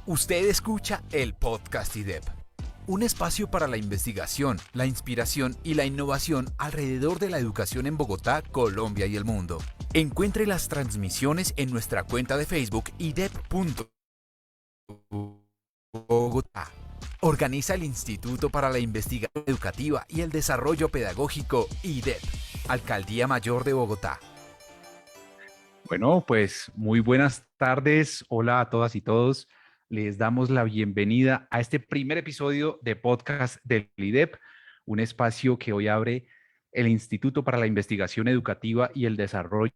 Usted escucha el podcast IDEP, un espacio para la investigación, la inspiración y la innovación alrededor de la educación en Bogotá, Colombia y el mundo. Encuentre las transmisiones en nuestra cuenta de Facebook idep.bogotá. Organiza el Instituto para la Investigación Educativa y el Desarrollo Pedagógico IDEP, Alcaldía Mayor de Bogotá. Bueno, pues muy buenas tardes. Hola a todas y todos. Les damos la bienvenida a este primer episodio de podcast del IDEP, un espacio que hoy abre el Instituto para la Investigación Educativa y el Desarrollo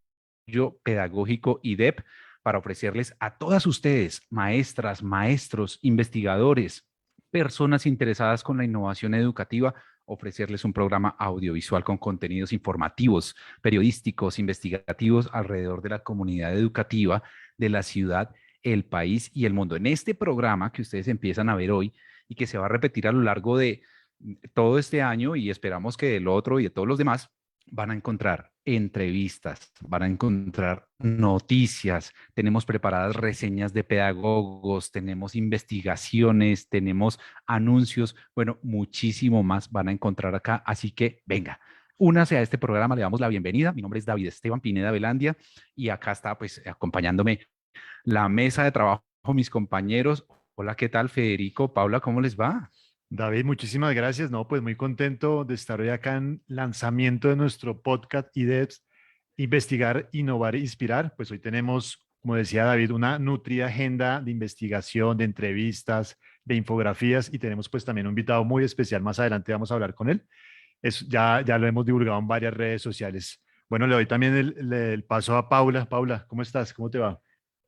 Pedagógico IDEP para ofrecerles a todas ustedes, maestras, maestros, investigadores, personas interesadas con la innovación educativa, ofrecerles un programa audiovisual con contenidos informativos, periodísticos, investigativos alrededor de la comunidad educativa de la ciudad, el país y el mundo. En este programa que ustedes empiezan a ver hoy y que se va a repetir a lo largo de todo este año y esperamos que del otro y de todos los demás, van a encontrar entrevistas, van a encontrar noticias, tenemos preparadas reseñas de pedagogos, tenemos investigaciones, tenemos anuncios, bueno, muchísimo más van a encontrar acá, así que venga. Únase a este programa, le damos la bienvenida. Mi nombre es David Esteban Pineda Velandia y acá está pues acompañándome la mesa de trabajo, mis compañeros. Hola, ¿qué tal, Federico? Paula, ¿cómo les va? David, muchísimas gracias. No, pues muy contento de estar hoy acá en lanzamiento de nuestro podcast IDEPS, Investigar, Innovar e Inspirar. Pues hoy tenemos, como decía David, una nutrida agenda de investigación, de entrevistas, de infografías y tenemos pues también un invitado muy especial. Más adelante vamos a hablar con él. Ya lo hemos divulgado en varias redes sociales. Bueno, le doy también el paso a Paula. Paula, ¿cómo estás? ¿Cómo te va?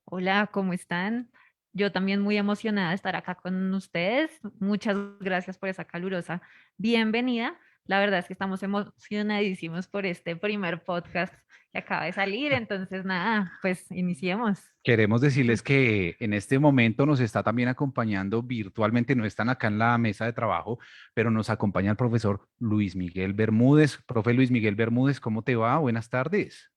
Hola, ¿cómo están? Yo también muy emocionada de estar acá con ustedes. Muchas gracias por esa calurosa bienvenida. La verdad es que estamos emocionadísimos por este primer podcast que acaba de salir. Entonces, nada, pues iniciemos. Queremos decirles que en este momento nos está también acompañando virtualmente, no están acá en la mesa de trabajo, pero nos acompaña el profesor Luis Miguel Bermúdez. Profe Luis Miguel Bermúdez, ¿cómo te va? Buenas tardes.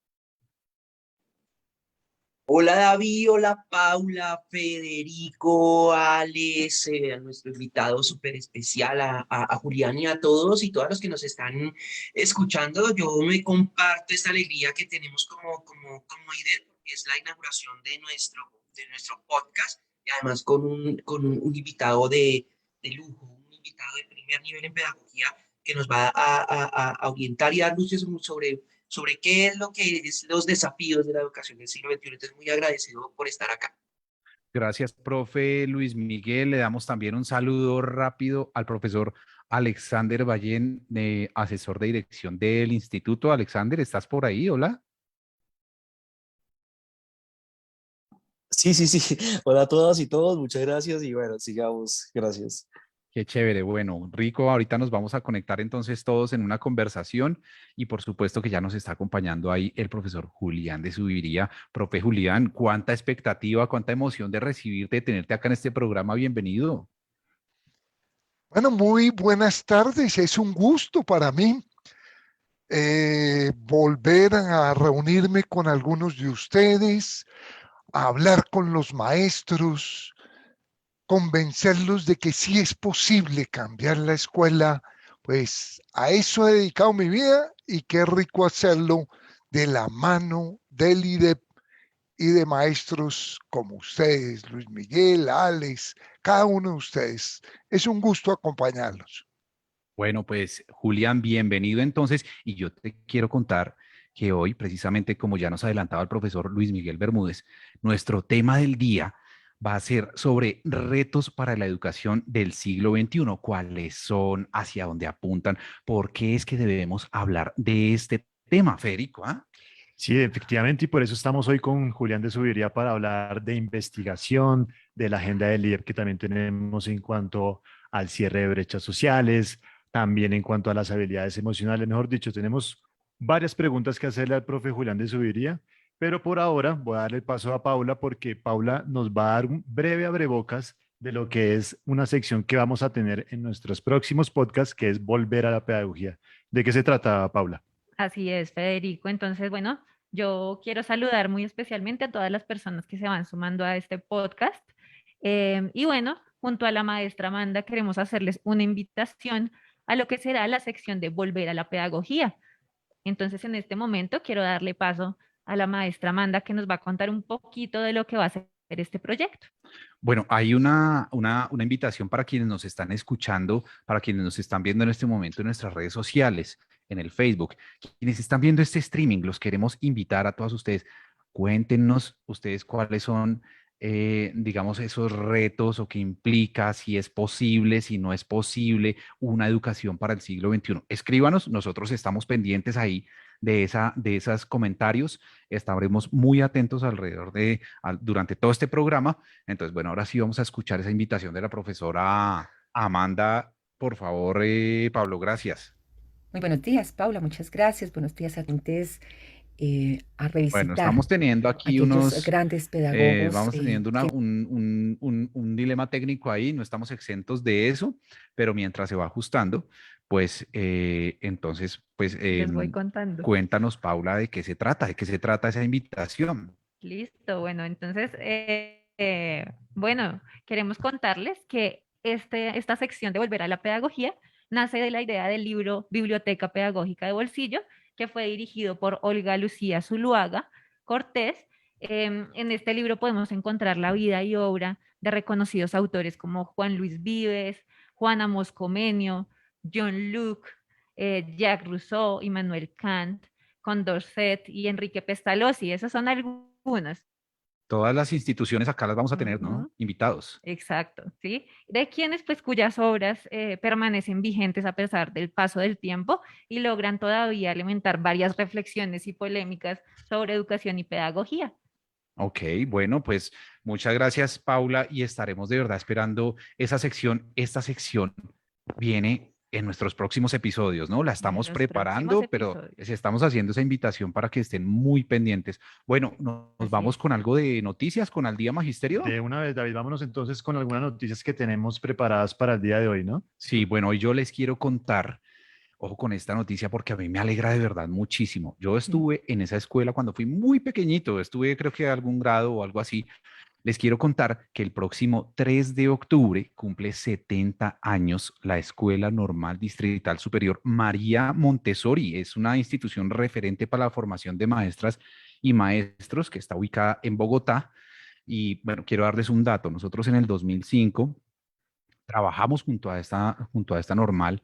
Hola David, hola Paula, Federico, Alex, a nuestro invitado súper especial, a Julián y a todos y todas los que nos están escuchando. Yo me comparto esta alegría que tenemos como IDET, porque es la inauguración de nuestro podcast y además con un invitado de lujo, un invitado de primer nivel en pedagogía que nos va a orientar y dar luces sobre qué es lo que es los desafíos de la educación del siglo XXI. Entonces, muy agradecido por estar acá. Gracias, profe Luis Miguel. Le damos también un saludo rápido al profesor Alexander Ballén, asesor de dirección del instituto. Alexander, ¿estás por ahí? Hola. Sí, sí, sí. Hola a todas y todos, muchas gracias y bueno, sigamos, gracias. Qué chévere. Bueno, rico. Ahorita nos vamos a conectar entonces todos en una conversación y por supuesto que ya nos está acompañando ahí el profesor Julián de Subiría. Profe Julián, cuánta expectativa, cuánta emoción de recibirte, de tenerte acá en este programa. Bienvenido. Bueno, muy buenas tardes. Es un gusto para mí volver a reunirme con algunos de ustedes, a hablar con los maestros, convencerlos de que sí es posible cambiar la escuela. Pues a eso he dedicado mi vida y qué rico hacerlo de la mano del IDEP y de maestros como ustedes, Luis Miguel, Alex, cada uno de ustedes. Es un gusto acompañarlos. Bueno, pues Julián, bienvenido entonces. Y yo te quiero contar que hoy, precisamente como ya nos adelantaba el profesor Luis Miguel Bermúdez, nuestro tema del día va a ser sobre retos para la educación del siglo XXI. ¿Cuáles son? ¿Hacia dónde apuntan? ¿Por qué es que debemos hablar de este tema, Federico? ¿Ah? Sí, efectivamente, y por eso estamos hoy con Julián de Subiría para hablar de investigación, de la agenda del líder que también tenemos en cuanto al cierre de brechas sociales, también en cuanto a las habilidades emocionales. Mejor dicho, tenemos varias preguntas que hacerle al profe Julián de Subiría, pero por ahora voy a darle el paso a Paula porque Paula nos va a dar un breve abrebocas de lo que es una sección que vamos a tener en nuestros próximos podcasts, que es Volver a la Pedagogía. ¿De qué se trata, Paula? Así es, Federico. Entonces, bueno, yo quiero saludar muy especialmente a todas las personas que se van sumando a este podcast. Y bueno, junto a la maestra Amanda queremos hacerles una invitación a lo que será la sección de Volver a la Pedagogía. Entonces, en este momento quiero darle paso a la maestra Amanda que nos va a contar un poquito de lo que va a ser este proyecto. Bueno, hay una invitación para quienes nos están escuchando, para quienes nos están viendo en este momento en nuestras redes sociales, en el Facebook. Quienes están viendo este streaming, los queremos invitar a todos ustedes. Cuéntenos ustedes cuáles son, digamos, esos retos o qué implica, si es posible, si no es posible, una educación para el siglo XXI. Escríbanos, nosotros estamos pendientes ahí de esos comentarios. Estaremos muy atentos durante todo este programa. Entonces, bueno, ahora sí vamos a escuchar esa invitación de la profesora Amanda. Por favor, Pablo, gracias. Muy buenos días, Paula. Muchas gracias. Buenos días a todos. A Bueno, revisitar estamos teniendo aquí aquellos grandes pedagogos vamos teniendo que un dilema técnico ahí, no estamos exentos de eso, pero mientras se va ajustando, pues entonces, pues Les voy contando. cuéntanos, Paula, de qué se trata esa invitación. Listo, bueno, entonces, bueno, queremos contarles que esta sección de Volver a la Pedagogía nace de la idea del libro Biblioteca Pedagógica de Bolsillo, que fue dirigido por Olga Lucía Zuluaga Cortés. En este libro podemos encontrar la vida y obra de reconocidos autores como Juan Luis Vives, Juan Amos Comenio, John Locke, Jacques Rousseau, Immanuel Kant, Condorcet y Enrique Pestalozzi. Esos son algunos. Todas las instituciones acá las vamos a tener, ¿no? Ujú, Invitados. exacto, ¿sí? De quienes, pues, cuyas obras permanecen vigentes a pesar del paso del tiempo y logran todavía alimentar varias reflexiones y polémicas sobre educación y pedagogía. Ok, bueno, pues muchas gracias, Paula, y estaremos de verdad esperando esa sección. Esta sección viene en nuestros próximos episodios, ¿no? La En estamos los próximos preparando, pero les episodios. estamos haciendo esa invitación para que estén muy pendientes. Bueno, nos Así vamos es. con algo de noticias, con Al Día Magisterio. De una vez, David, vámonos entonces con algunas noticias que tenemos preparadas para el día de hoy, ¿no? Sí, bueno, hoy yo les quiero contar, ojo con esta noticia porque a mí me alegra de verdad muchísimo. Yo Sí. estuve en esa escuela cuando fui muy pequeñito, estuve creo que algún grado o algo así. Les quiero contar que el próximo 3 de octubre cumple 70 años la Escuela Normal Distrital Superior María Montessori. Es una institución referente para la formación de maestras y maestros que está ubicada en Bogotá. Y bueno, quiero darles un dato. Nosotros en el 2005 trabajamos junto a esta normal.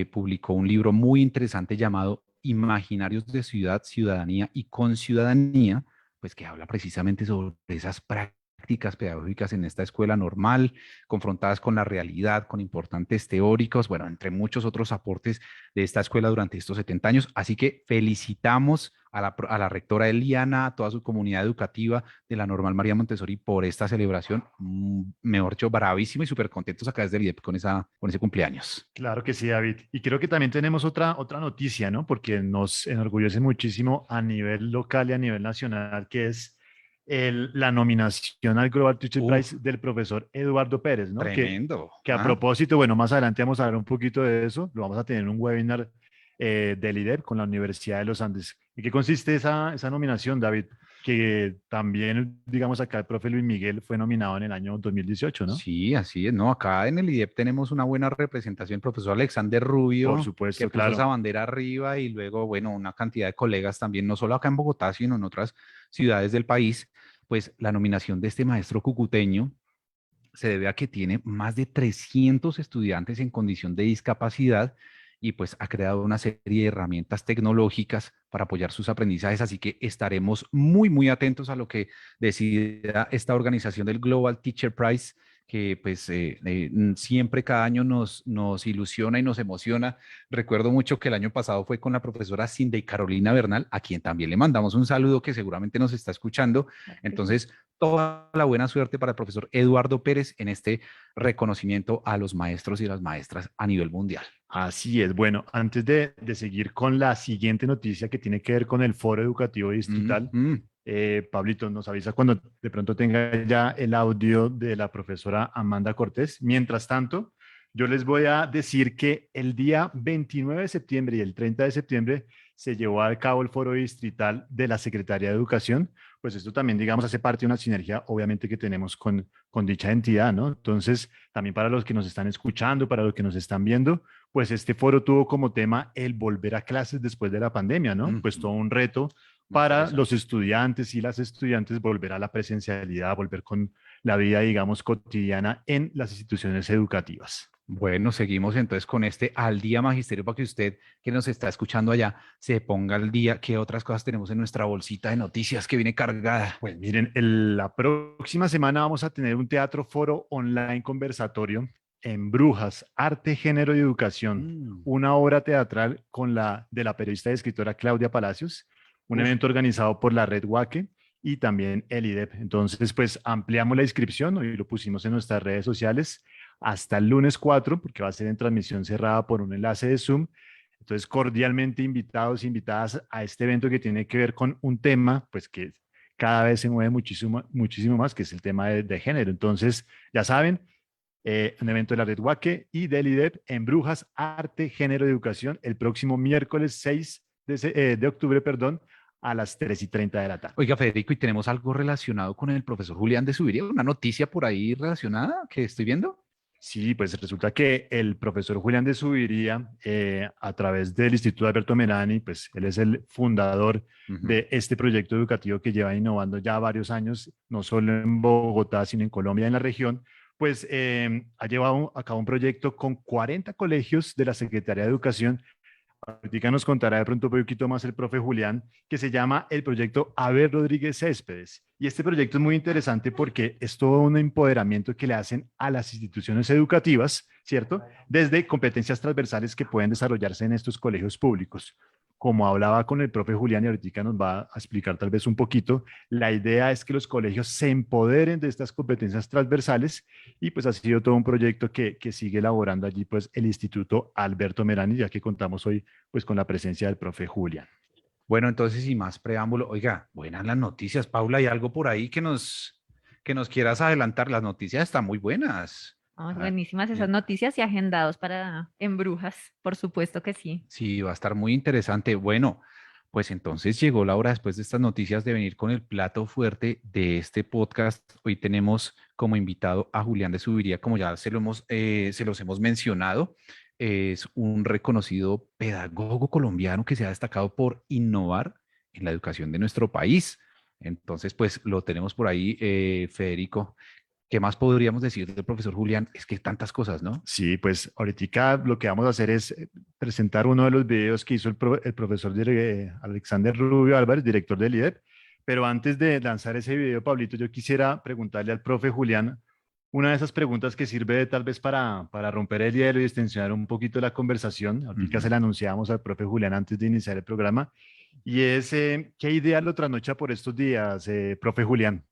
Publicó un libro muy interesante llamado Imaginarios de Ciudad, Ciudadanía y Conciudadanía, pues que habla precisamente sobre esas prácticas pedagógicas en esta escuela normal, confrontadas con la realidad, con importantes teóricos, bueno, entre muchos otros aportes de esta escuela durante estos 70 años. Así que felicitamos a la rectora Eliana, a toda su comunidad educativa de la Normal María Montessori por esta celebración. Mejor dicho, bravísimo y súper contentos acá desde el IEP con ese cumpleaños. Claro que sí, David. Y creo que también tenemos otra noticia, ¿no? Porque nos enorgullece muchísimo a nivel local y a nivel nacional, que es la nominación al Global Teacher Uf, Prize del profesor Eduardo Pérez, ¿no? tremendo. Que a ¿Ah? propósito, bueno, más adelante vamos a hablar un poquito de eso. Lo vamos a tener en un webinar del IDEP con la Universidad de los Andes. ¿Y qué consiste esa nominación, David? Que también, digamos, acá el profe Luis Miguel fue nominado en el año 2018, ¿no? Sí, así es. No, acá en el IEP tenemos una buena representación. El profesor Alexander Por Rubio, que supuesto, puso esa claro. bandera arriba y luego, bueno, una cantidad de colegas también, no solo acá en Bogotá, sino en otras ciudades del país. Pues la nominación de este maestro cucuteño se debe a que tiene más de 300 estudiantes en condición de discapacidad y pues ha creado una serie de herramientas tecnológicas para apoyar sus aprendizajes. Así que estaremos muy, muy atentos a lo que decida esta organización del Global Teacher Prize, que pues siempre cada año nos ilusiona y nos emociona. Recuerdo mucho que el año pasado fue con la profesora Cindy Carolina Bernal, a quien también le mandamos un saludo que seguramente nos está escuchando. Claro que sí. Entonces, toda la buena suerte para el profesor Eduardo Pérez en este reconocimiento a los maestros y las maestras a nivel mundial. Así es. Bueno, antes de seguir con la siguiente noticia que tiene que ver con el Foro Educativo Distrital, Pablito, nos avisa cuando de pronto tenga ya el audio de la profesora Amanda Cortés. Mientras tanto, yo les voy a decir que el día 29 de septiembre y el 30 de septiembre se llevó a cabo el Foro Distrital de la Secretaría de Educación, pues esto también, digamos, hace parte de una sinergia, obviamente, que tenemos con dicha entidad, ¿no? Entonces, también para los que nos están escuchando, para los que nos están viendo, pues este foro tuvo como tema el volver a clases después de la pandemia, ¿no? Pues todo un reto para los estudiantes y las estudiantes volver a la presencialidad, volver con la vida, digamos, cotidiana en las instituciones educativas. Bueno, seguimos entonces con este al día magisterio para que usted que nos está escuchando allá se ponga al día. ¿Qué otras cosas tenemos en nuestra bolsita de noticias que viene cargada? Pues miren, la próxima semana vamos a tener un teatro foro online conversatorio en Brujas, Arte, Género y Educación, una obra teatral de la periodista y escritora Claudia Palacios, un evento organizado por la Red Huaque y también el IDEP. Entonces, pues ampliamos la inscripción, hoy lo pusimos en nuestras redes sociales hasta el lunes 4, porque va a ser en transmisión cerrada por un enlace de Zoom. Entonces, cordialmente invitados, invitadas a este evento que tiene que ver con un tema, pues que cada vez se mueve muchísimo, muchísimo más, que es el tema de género. Entonces, ya saben, un evento de la Red Huaque y del IDEP en Brujas, Arte, Género y Educación, el próximo miércoles 6 de octubre, perdón, a las 3:30 de la tarde. Oiga, Federico, ¿y tenemos algo relacionado con el profesor Julián de Subiría? ¿Una noticia por ahí relacionada que estoy viendo? Sí, pues resulta que el profesor Julián de Subiría, a través del Instituto Alberto Merani, pues él es el fundador de este proyecto educativo que lleva innovando ya varios años, no solo en Bogotá, sino en Colombia y en la región, pues ha llevado a cabo un proyecto con 40 colegios de la Secretaría de Educación. Ahorita nos contará de pronto un poquito más el profe Julián, que se llama el proyecto Aber Rodríguez Céspedes. Y este proyecto es muy interesante porque es todo un empoderamiento que le hacen a las instituciones educativas, ¿cierto? Desde competencias transversales que pueden desarrollarse en estos colegios públicos. Como hablaba con el profe Julián y ahorita nos va a explicar tal vez un poquito, la idea es que los colegios se empoderen de estas competencias transversales y pues ha sido todo un proyecto que sigue elaborando allí pues el Instituto Alberto Merani, ya que contamos hoy pues con la presencia del profe Julián. Bueno, entonces, sin más preámbulo, oiga, buenas las noticias, Paula, ¿hay algo por ahí que nos quieras adelantar? Las noticias están muy buenas. Buenísimas esas noticias y agendados para en Brujas, por supuesto que sí. Sí, va a estar muy interesante. Bueno, pues entonces llegó la hora después de estas noticias de venir con el plato fuerte de este podcast. Hoy tenemos como invitado a Julián de Subiría, como ya se los hemos mencionado. Es un reconocido pedagogo colombiano que se ha destacado por innovar en la educación de nuestro país. Entonces, pues lo tenemos por ahí, Federico. ¿Qué más podríamos decir del profesor Julián? Es que tantas cosas, ¿no? Sí, pues ahorita lo que vamos a hacer es presentar uno de los videos que hizo el profesor Alexander Rubio Álvarez, director del IDEP. Pero antes de lanzar ese video, Pablito, yo quisiera preguntarle al profe Julián una de esas preguntas que sirve tal vez para romper el hielo y extensionar un poquito la conversación. Ahorita se la anunciamos al profe Julián antes de iniciar el programa. Y es, ¿qué idea lo trasnocha por estos días, profe Julián?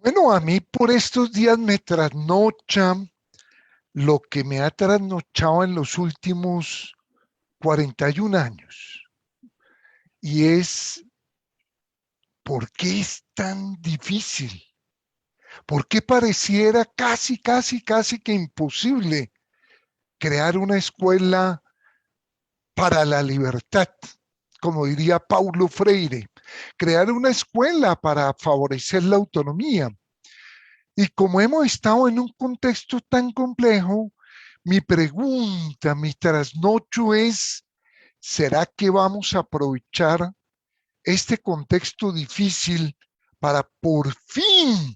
Bueno, a mí por estos días me trasnocha lo que me ha trasnochado en los últimos 41 años. Y es, ¿por qué es tan difícil? ¿Por qué pareciera casi que imposible crear una escuela para la libertad? Como diría Paulo Freire, crear una escuela para favorecer la autonomía. Y como hemos estado en un contexto tan complejo, mi pregunta, mi trasnocho es, ¿será que vamos a aprovechar este contexto difícil para por fin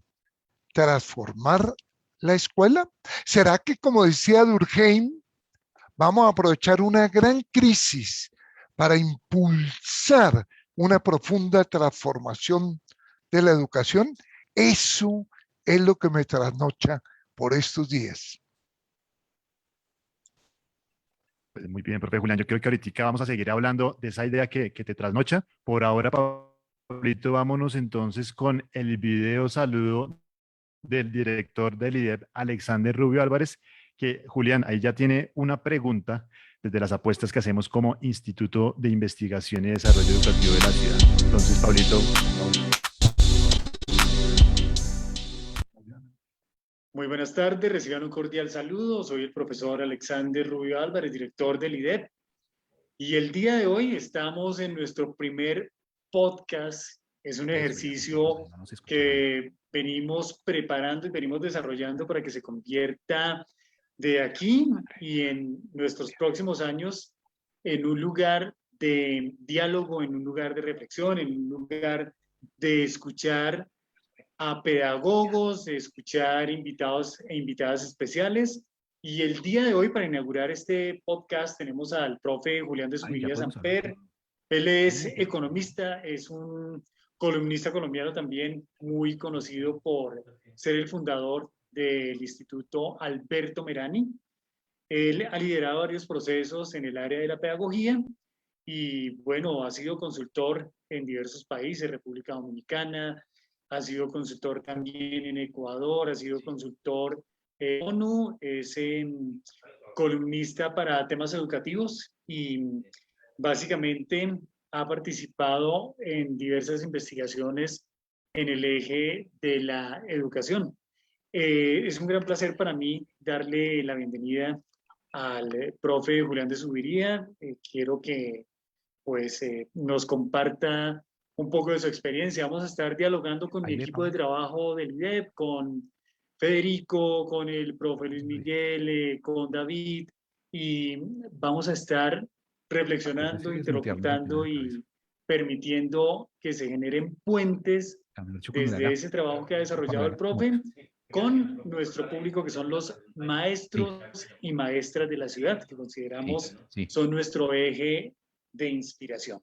transformar la escuela? ¿Será que, como decía Durkheim, vamos a aprovechar una gran crisis para impulsar una profunda transformación de la educación? Eso es lo que me trasnocha por estos días. Pues muy bien, profe Julián. Yo creo que ahorita vamos a seguir hablando de esa idea que te trasnocha. Por ahora, Pablito, vámonos entonces con el video saludo del director del IDEP, Alexander Rubio Álvarez, que Julián, ahí ya tiene una pregunta desde las apuestas que hacemos como Instituto de Investigación y Desarrollo Educativo de la ciudad. Entonces, Pablito. Muy buenas tardes, reciban un cordial saludo. Soy el profesor Alexander Rubio Álvarez, director del IDEP. Y el día de hoy estamos en nuestro primer podcast es un Eso, ya, ejercicio nos estamos escuchando. que venimos preparando y venimos desarrollando para que se convierta de aquí y en nuestros próximos años en un lugar de diálogo, en un lugar de reflexión, en un lugar de escuchar a pedagogos, de escuchar invitados e invitadas especiales. Y el día de hoy, para inaugurar este podcast, tenemos al profe Julián de Ay, ya Zuviría podemos hablar. Samper. Él es economista, es un columnista colombiano también muy conocido por ser el fundador del Instituto Alberto Merani. Él ha liderado varios procesos en el área de la pedagogía y, bueno, ha sido consultor en diversos países, República Dominicana, ha sido consultor también en Ecuador, ha sido consultor en ONU, es columnista para temas educativos y básicamente ha participado en diversas investigaciones en el eje de la educación. Es un gran placer para mí darle la bienvenida al profe Julián de Zuviría. Quiero que pues nos comparta un poco de su experiencia. Vamos a estar dialogando con mi Ahí le equipo de vamos. trabajo del IDEP, con Federico, con el profe Luis Miguel, con David, y vamos a estar reflexionando, Ese es desmutearme la interlocutando primera y permitiendo que se generen puentes desde ese trabajo que ha desarrollado el profe con nuestro público, que son los maestros y maestras de la ciudad, que consideramos son nuestro eje de inspiración.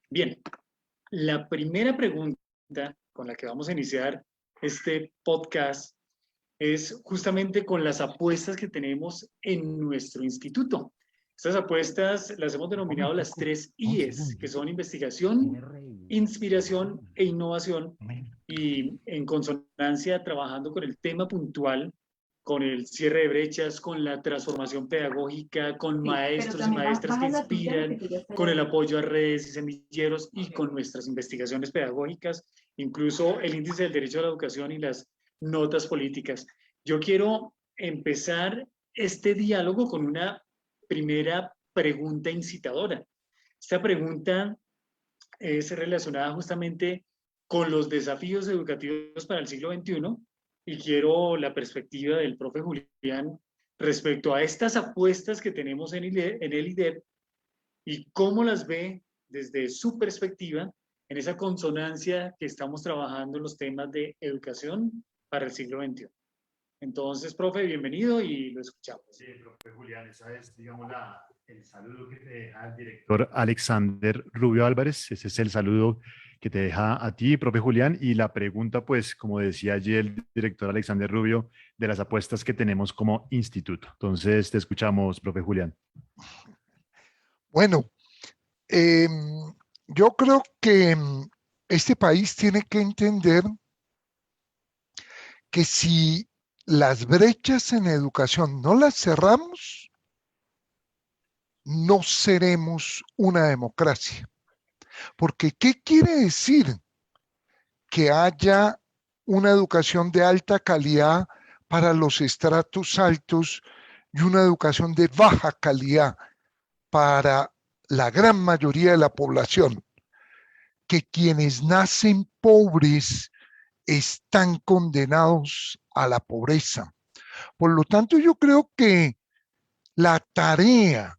Bien, la primera pregunta con la que vamos a iniciar este podcast es justamente con las apuestas que tenemos en nuestro instituto. Estas apuestas las hemos denominado las 3 IES, que son investigación, inspiración e innovación, y en consonancia trabajando con el tema puntual, con el cierre de brechas, con la transformación pedagógica, con maestros y maestras que inspiran, con el apoyo a redes y semilleros y con nuestras investigaciones pedagógicas, incluso el índice del derecho a la educación y las notas políticas. Yo quiero empezar este diálogo con una primera pregunta incitadora. Esta pregunta es relacionada justamente con los desafíos educativos para el siglo XXI y quiero la perspectiva del profe Julián respecto a estas apuestas que tenemos en el IDEP y cómo las ve desde su perspectiva en esa consonancia que estamos trabajando en los temas de educación para el siglo XXI. Entonces, profe, bienvenido y lo escuchamos. Sí, profe Julián, esa es, digamos, el saludo que te deja el director Alexander Rubio Álvarez. Ese es el saludo que te deja a ti, profe Julián. Y la pregunta, pues, como decía ayer el director Alexander Rubio, de las apuestas que tenemos como instituto. Entonces, te escuchamos, profe Julián. Bueno, yo creo que este país tiene que entender que si las brechas en educación no las cerramos, no seremos una democracia. Porque, ¿qué quiere decir que haya una educación de alta calidad para los estratos altos y una educación de baja calidad para la gran mayoría de la población? Que quienes nacen pobres están condenados a la pobreza. Por lo tanto, yo creo que la tarea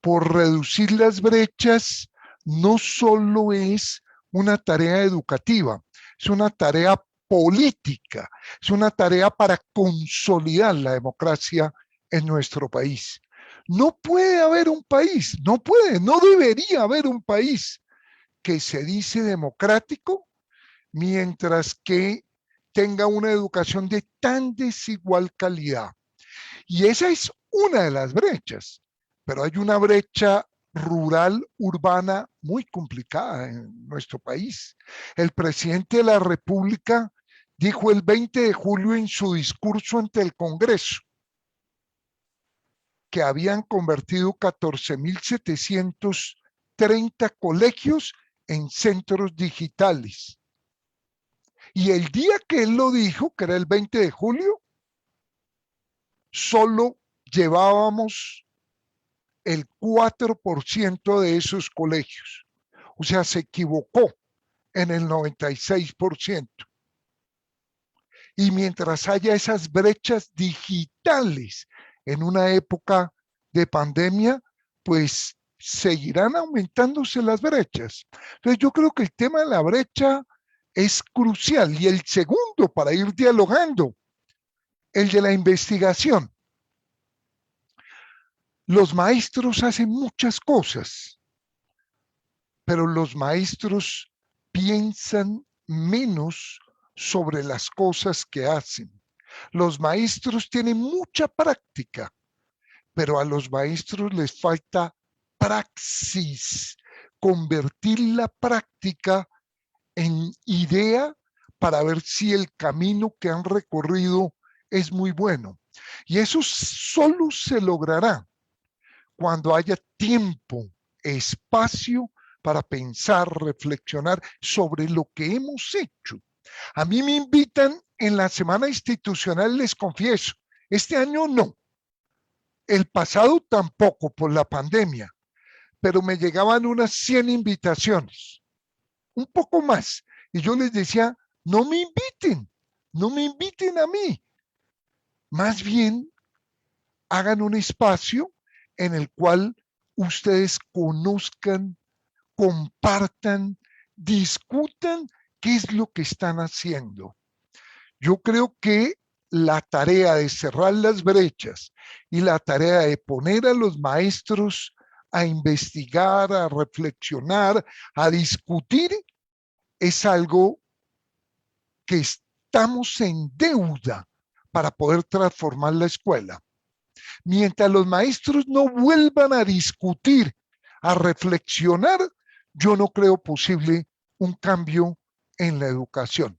por reducir las brechas no solo es una tarea educativa, es una tarea política, es una tarea para consolidar la democracia en nuestro país. No puede haber un país, no debería haber un país que se dice democrático mientras que tenga una educación de tan desigual calidad. Y esa es una de las brechas, pero hay una brecha rural, urbana, muy complicada en nuestro país. El presidente de la República dijo el 20 de julio en su discurso ante el Congreso que habían convertido 14.730 colegios en centros digitales. Y el día que él lo dijo, que era el 20 de julio, solo llevábamos el 4% de esos colegios. O sea, se equivocó. en el 96%. Y mientras haya esas brechas digitales en una época de pandemia, pues seguirán aumentándose las brechas. Entonces yo creo que el tema de la brecha es crucial. Y el segundo, para ir dialogando, el de la investigación. Los maestros hacen muchas cosas, pero los maestros piensan menos sobre las cosas que hacen. Los maestros tienen mucha práctica, pero a los maestros les falta praxis, convertir la práctica en idea para ver si el camino que han recorrido es muy bueno. Y eso solo se logrará cuando haya tiempo, espacio para pensar, reflexionar sobre lo que hemos hecho. A mí me invitan en la semana institucional, les confieso, este año no, el pasado tampoco por la pandemia, pero me llegaban unas 100 invitaciones, un poco más, y yo les decía, no me inviten a mí, más bien hagan un espacio en el cual ustedes conozcan, compartan, discutan qué es lo que están haciendo. Yo creo que la tarea de cerrar las brechas y la tarea de poner a los maestros a investigar, a reflexionar, a discutir, es algo que estamos en deuda para poder transformar la escuela. Mientras los maestros no vuelvan a discutir, a reflexionar, yo no creo posible un cambio en la educación.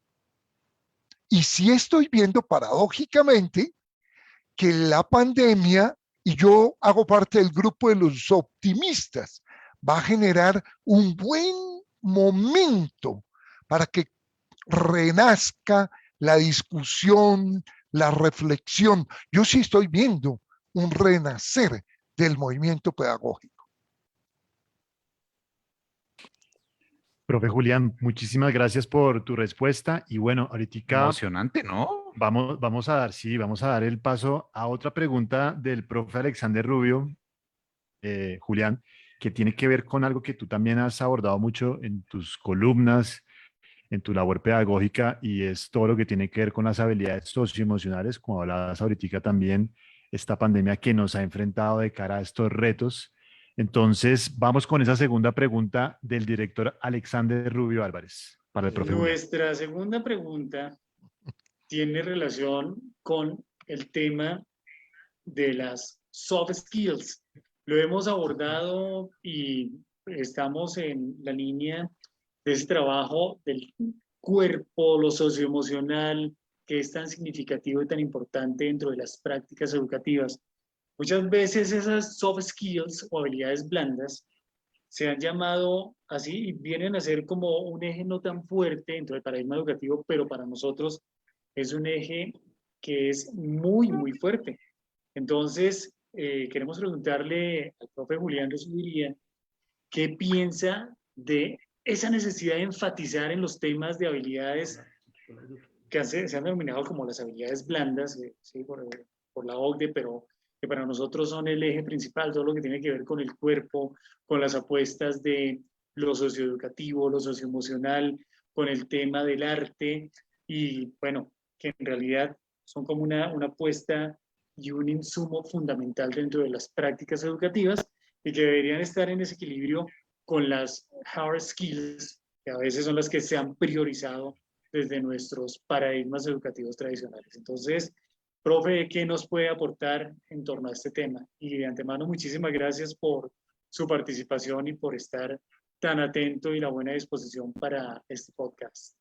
Y sí estoy viendo paradójicamente que la pandemia, y yo hago parte del grupo de los optimistas, va a generar un buen momento para que renazca la discusión, la reflexión. Yo sí estoy viendo un renacer del movimiento pedagógico. Profe Julián, muchísimas gracias por tu respuesta. Y bueno, ahorita Emocionante, ¿no? vamos a dar el paso a otra pregunta del profe Alexander Rubio, Julián, que tiene que ver con algo que tú también has abordado mucho en tus columnas, en tu labor pedagógica, y es todo lo que tiene que ver con las habilidades socioemocionales, como hablabas ahorita también, esta pandemia que nos ha enfrentado de cara a estos retos. Entonces, vamos con esa segunda pregunta del director Alexander Rubio Álvarez para el profe Julián. Nuestra segunda pregunta tiene relación con el tema de las soft skills. Lo hemos abordado y estamos en la línea de ese trabajo del cuerpo, lo socioemocional, que es tan significativo y tan importante dentro de las prácticas educativas. Muchas veces esas soft skills o habilidades blandas se han llamado así y vienen a ser como un eje no tan fuerte dentro del paradigma educativo, pero para nosotros es un eje que es muy, muy fuerte. Entonces, queremos preguntarle al profe Julián Resubiría qué piensa de esa necesidad de enfatizar en los temas de habilidades que se han denominado como las habilidades blandas, ¿sí? por la OCDE, pero que para nosotros son el eje principal, todo lo que tiene que ver con el cuerpo, con las apuestas de lo socioeducativo, lo socioemocional, con el tema del arte, y bueno, que en realidad son como una apuesta y un insumo fundamental dentro de las prácticas educativas y que deberían estar en ese equilibrio con las hard skills, que a veces son las que se han priorizado desde nuestros paradigmas educativos tradicionales. Entonces, profe, ¿qué nos puede aportar en torno a este tema? Y de antemano, muchísimas gracias por su participación y por estar tan atento y la buena disposición para este podcast.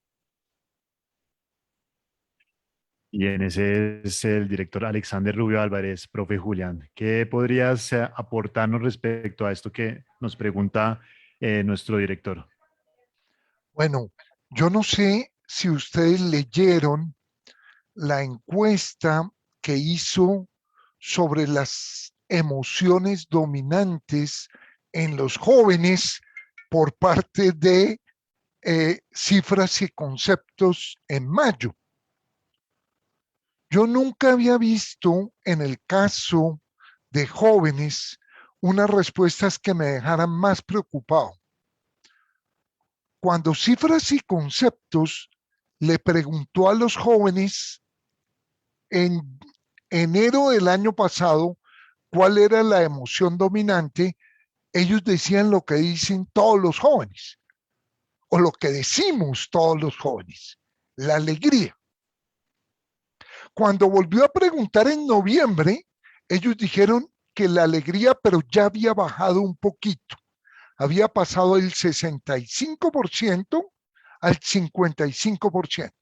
Bien, ese es el director Alexander Rubio Álvarez, profe Julián. ¿Qué podrías aportarnos respecto a esto que nos pregunta nuestro director? Bueno, yo no sé si ustedes leyeron la encuesta que hizo sobre las emociones dominantes en los jóvenes por parte de cifras y conceptos en mayo. Yo nunca había visto en el caso de jóvenes unas respuestas que me dejaran más preocupado. Cuando Cifras y Conceptos le preguntó a los jóvenes en enero del año pasado cuál era la emoción dominante, ellos decían lo que dicen todos los jóvenes, o lo que decimos todos los jóvenes, la alegría. Cuando volvió a preguntar en noviembre, ellos dijeron que la alegría, pero ya había bajado un poquito. Había pasado del 65% al 55%.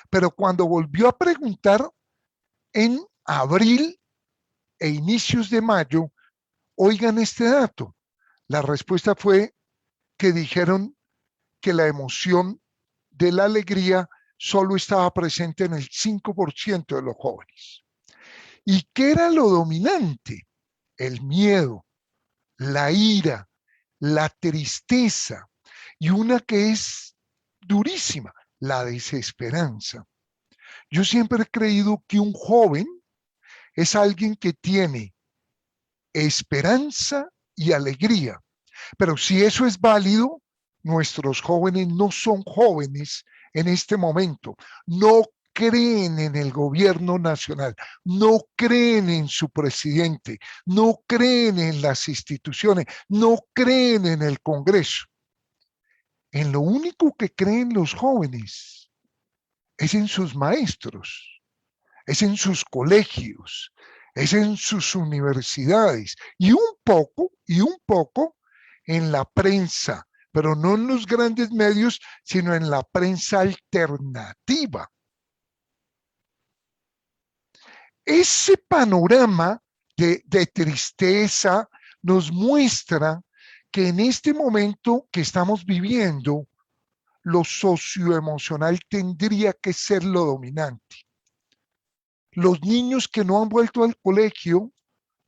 Pero cuando volvió a preguntar en abril e inicios de mayo, oigan este dato. La respuesta fue que dijeron que la emoción de la alegría solo estaba presente en el 5% de los jóvenes. ¿Y qué era lo dominante? El miedo, la ira, la tristeza y una que es durísima, la desesperanza. Yo siempre he creído que un joven es alguien que tiene esperanza y alegría, pero si eso es válido, nuestros jóvenes no son jóvenes en este momento, no creen en el gobierno nacional, no creen en su presidente, no creen en las instituciones, no creen en el Congreso. En lo único que creen los jóvenes es en sus maestros, es en sus colegios, es en sus universidades y un poco en la prensa, pero no en los grandes medios, sino en la prensa alternativa. Ese panorama de tristeza nos muestra que en este momento que estamos viviendo, lo socioemocional tendría que ser lo dominante. Los niños que no han vuelto al colegio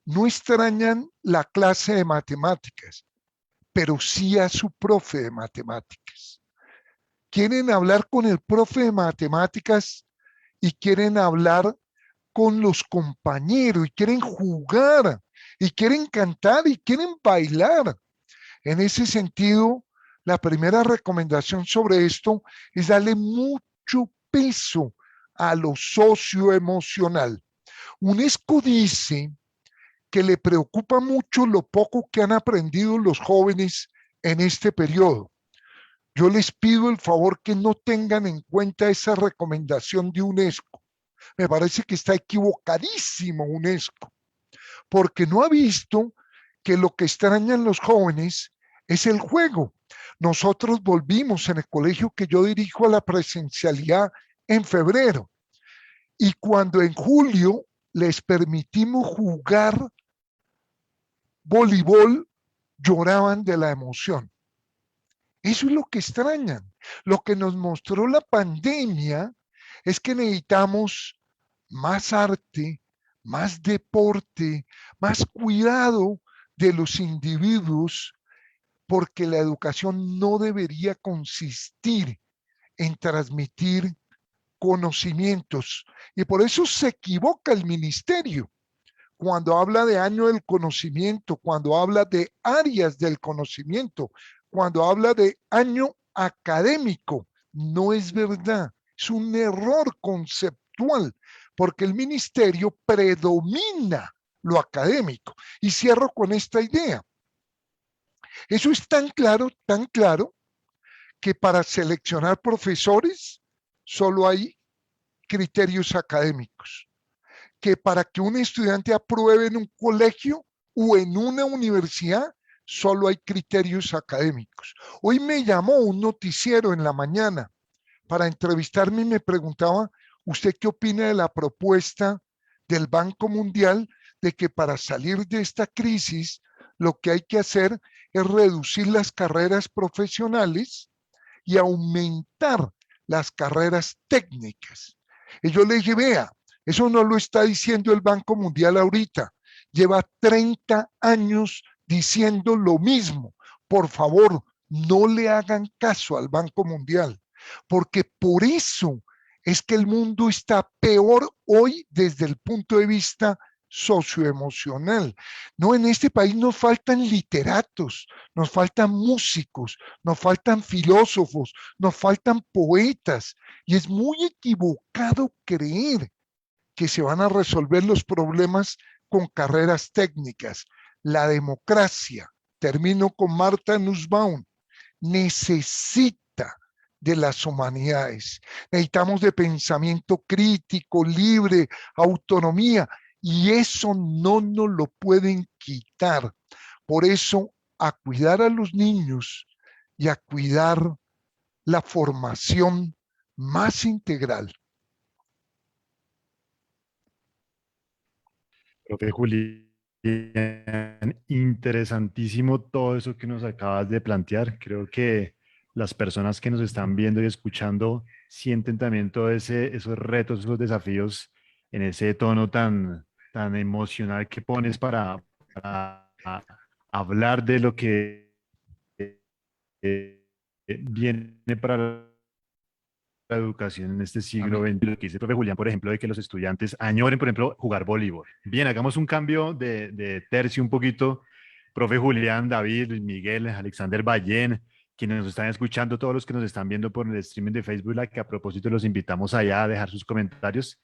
no extrañan la clase de matemáticas, pero sí a su profe de matemáticas. Quieren hablar con el profe de matemáticas y quieren hablar con los compañeros y quieren jugar y quieren cantar y quieren bailar. En ese sentido, la primera recomendación sobre esto es darle mucho peso a lo socioemocional. UNESCO dice que le preocupa mucho lo poco que han aprendido los jóvenes en este periodo. Yo les pido el favor que no tengan en cuenta esa recomendación de UNESCO. Me parece que está equivocadísimo UNESCO, porque no ha visto que lo que extrañan los jóvenes es el juego. Nosotros volvimos en el colegio que yo dirijo a la presencialidad en febrero, y cuando en julio les permitimos jugar voleibol, lloraban de la emoción. Eso es lo que extrañan. Lo que nos mostró la pandemia es que necesitamos más arte, más deporte, más cuidado de los individuos, porque la educación no debería consistir en transmitir conocimientos. Y por eso se equivoca el ministerio cuando habla de año del conocimiento, cuando habla de áreas del conocimiento, cuando habla de año académico. No es verdad, es un error conceptual, porque el ministerio predomina lo académico. Y cierro con esta idea. Eso es tan claro, que para seleccionar profesores solo hay criterios académicos. Que para que un estudiante apruebe en un colegio o en una universidad, solo hay criterios académicos. Hoy me llamó un noticiero en la mañana para entrevistarme y me preguntaba, ¿usted qué opina de la propuesta del Banco Mundial de que para salir de esta crisis lo que hay que hacer es reducir las carreras profesionales y aumentar las carreras técnicas? Y yo le dije, vea, eso no lo está diciendo el Banco Mundial ahorita, lleva 30 años diciendo lo mismo. Por favor, no le hagan caso al Banco Mundial, porque por eso es que el mundo está peor hoy desde el punto de vista socioemocional. No, en este país nos faltan literatos, nos faltan músicos, nos faltan filósofos, nos faltan poetas, y es muy equivocado creer que se van a resolver los problemas con carreras técnicas. La democracia, termino con Martha Nussbaum, necesita de las humanidades. Necesitamos de pensamiento crítico, libre, autonomía, y eso no nos lo pueden quitar. Por eso, a cuidar a los niños y a cuidar la formación más integral. Profe Julián, interesantísimo todo eso que nos acabas de plantear. Creo que las personas que nos están viendo y escuchando sienten también todos esos retos, esos desafíos en ese tono tan emocional que pones para hablar de lo que viene para la educación en este siglo XX. Lo que dice el profe Julián, por ejemplo, de que los estudiantes añoren, por ejemplo, jugar voleibol. Bien, hagamos un cambio de tercio un poquito. Profe Julián, David, Luis Miguel, Alexander Ballén, quienes nos están escuchando, todos los que nos están viendo por el streaming de Facebook, que a propósito los invitamos allá a dejar sus comentarios.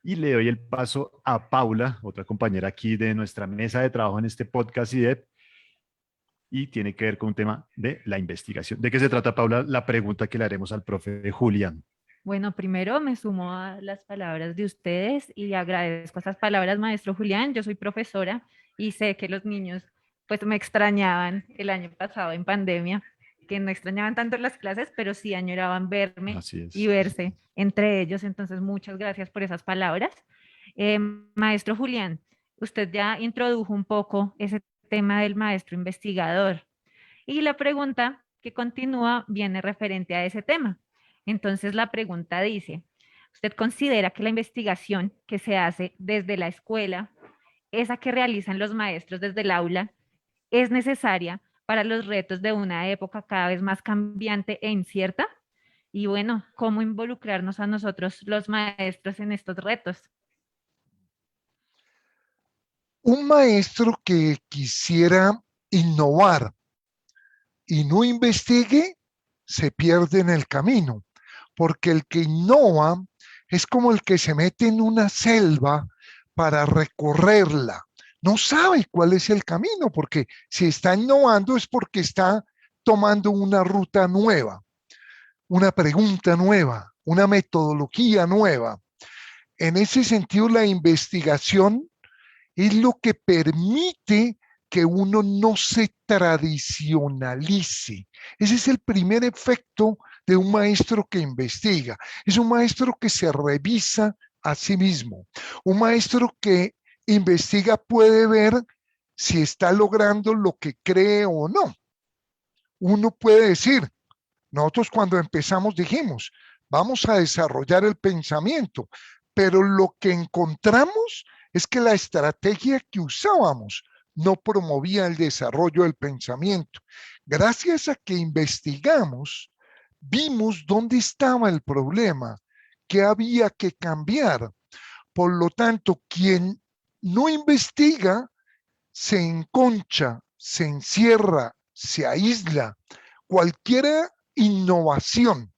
Y le doy el paso a Paula, otra compañera aquí de nuestra mesa de trabajo en este podcast IDEP, y tiene que ver con un tema de la investigación. ¿De qué se trata, Paula? La pregunta que le haremos al profe Julián. Bueno, primero me sumo a las palabras de ustedes y agradezco esas palabras, maestro Julián. Yo soy profesora y sé que los niños pues me extrañaban el año pasado en pandemia, que no extrañaban tanto las clases, pero sí añoraban verme y verse entre ellos. Entonces, muchas gracias por esas palabras. Maestro Julián, usted ya introdujo un poco ese tema del maestro investigador y la pregunta que continúa viene referente a ese tema. Entonces, la pregunta dice, ¿usted considera que la investigación que se hace desde la escuela, esa que realizan los maestros desde el aula, es necesaria para los retos de una época cada vez más cambiante e incierta? Y bueno, ¿cómo involucrarnos a nosotros los maestros en estos retos? Un maestro que quisiera innovar y no investigue, se pierde en el camino, porque el que innova es como el que se mete en una selva para recorrerla. No sabe cuál es el camino, porque si está innovando es porque está tomando una ruta nueva, una pregunta nueva, una metodología nueva. En ese sentido, la investigación es lo que permite que uno no se tradicionalice. Ese es el primer efecto de un maestro que investiga. Es un maestro que se revisa a sí mismo. Un maestro que investiga puede ver si está logrando lo que cree o no. Uno puede decir, nosotros cuando empezamos dijimos, vamos a desarrollar el pensamiento, pero lo que encontramos es que la estrategia que usábamos no promovía el desarrollo del pensamiento. Gracias a que investigamos, vimos dónde estaba el problema, qué había que cambiar. Por lo tanto, quien no investiga se enconcha, se encierra, se aísla. Cualquier innovación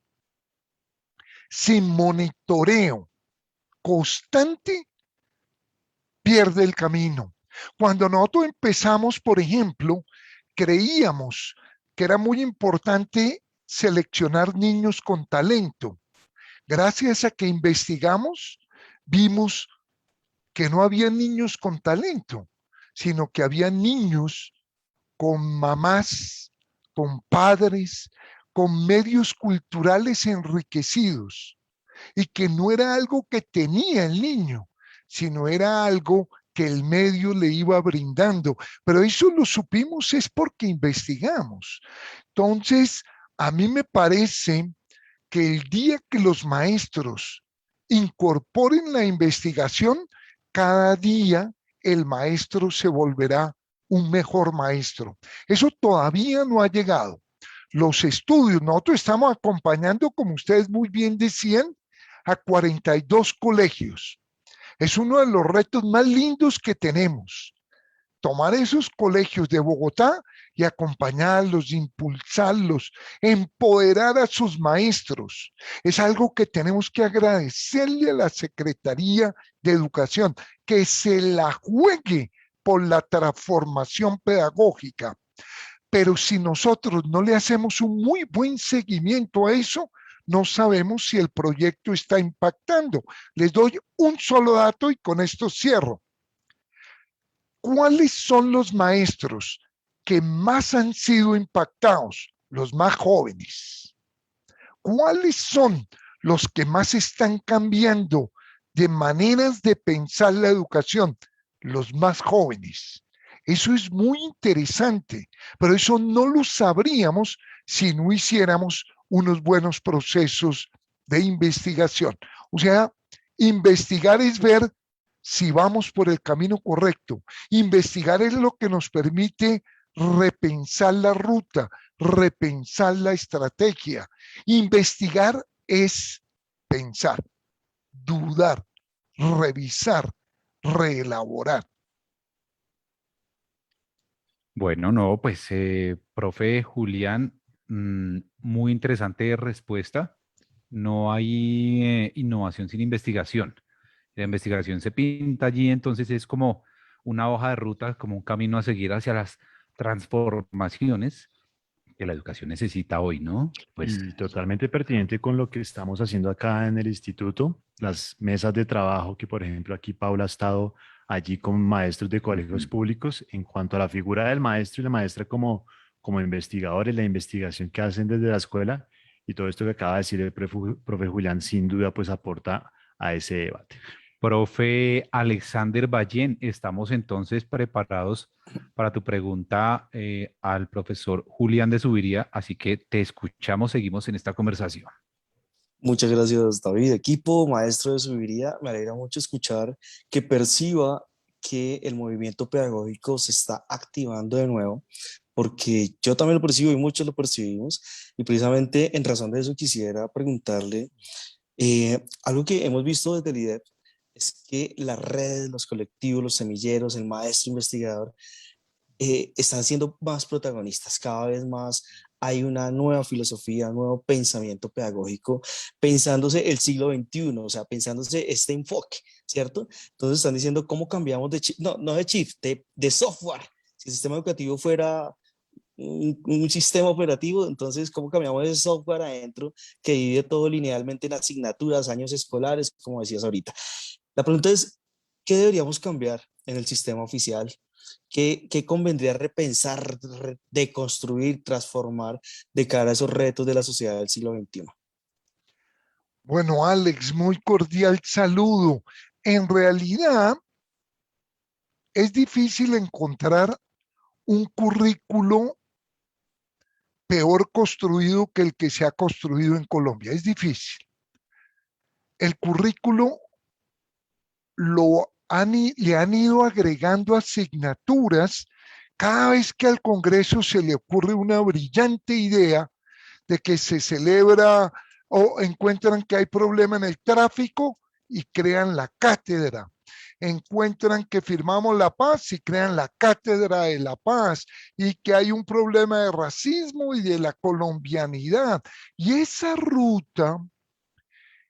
sin monitoreo constante pierde el camino. Cuando nosotros empezamos, por ejemplo, creíamos que era muy importante seleccionar niños con talento. Gracias a que investigamos, vimos que no había niños con talento, sino que había niños con mamás, con padres, con medios culturales enriquecidos, y que no era algo que tenía el niño, sino era algo que el medio le iba brindando. Pero eso lo supimos es porque investigamos. Entonces, a mí me parece que el día que los maestros incorporen la investigación, cada día el maestro se volverá un mejor maestro. Eso todavía no ha llegado. los estudios. Nosotros estamos acompañando, como ustedes muy bien decían, a 42 colegios. Es uno de los retos más lindos que tenemos. Tomar esos colegios de Bogotá y acompañarlos, impulsarlos, empoderar a sus maestros. Es algo que tenemos que agradecerle a la Secretaría de Educación, que se la juegue por la transformación pedagógica. Pero si nosotros no le hacemos un muy buen seguimiento a eso, no sabemos si el proyecto está impactando. Les doy un solo dato y con esto cierro. ¿Cuáles son los maestros que más han sido impactados? Los más jóvenes. ¿Cuáles son los que más están cambiando de maneras de pensar la educación? Los más jóvenes. Eso es muy interesante, pero eso no lo sabríamos si no hiciéramos unos buenos procesos de investigación. O sea, investigar es ver si vamos por el camino correcto. Investigar es lo que nos permite repensar la ruta, repensar la estrategia. Investigar es pensar, dudar, revisar, reelaborar. Bueno, no, pues, profe Julián, muy interesante respuesta. No hay innovación sin investigación. La investigación se pinta allí, entonces es como una hoja de ruta, como un camino a seguir hacia las transformaciones que la educación necesita hoy, ¿no? Pues Y totalmente pertinente con lo que estamos haciendo acá en el instituto, las mesas de trabajo que, por ejemplo, aquí Paula ha estado allí con maestros de colegios públicos en cuanto a la figura del maestro y la maestra como investigadores, la investigación que hacen desde la escuela y todo esto que acaba de decir el profe Julián, sin duda, pues aporta a ese debate. profe Alexander Ballén, estamos entonces preparados para tu pregunta al profesor Julián de Subiría, así que te escuchamos, seguimos en esta conversación. Muchas gracias, David. Equipo, maestro de Subiría, me alegra mucho escuchar que perciba que el movimiento pedagógico se está activando de nuevo, porque yo también lo percibo y muchos lo percibimos, y precisamente en razón de eso quisiera preguntarle algo que hemos visto desde el IDEP, es que las redes, los colectivos, los semilleros, el maestro investigador, están siendo más protagonistas. Cada vez más hay una nueva filosofía, un nuevo pensamiento pedagógico, pensándose el siglo XXI, o sea, pensándose este enfoque, ¿cierto? Entonces están diciendo cómo cambiamos de chip, no de chip, de software. Si el sistema educativo fuera un sistema operativo, entonces cómo cambiamos ese software adentro que divide todo linealmente en asignaturas, años escolares, como decías ahorita. La pregunta es, ¿qué deberíamos cambiar en el sistema oficial? ¿Qué convendría repensar, deconstruir, transformar de cara a esos retos de la sociedad del siglo XXI? Bueno, Alex, muy cordial saludo. En realidad, es difícil encontrar un currículo peor construido que el que se ha construido en Colombia. Es difícil. El currículo le han ido agregando asignaturas cada vez que al Congreso se le ocurre una brillante idea de que se celebra o encuentran que hay problema en el tráfico y crean la cátedra. Encuentran que firmamos la paz y crean la cátedra de la paz, y que hay un problema de racismo y de la colombianidad. Y esa ruta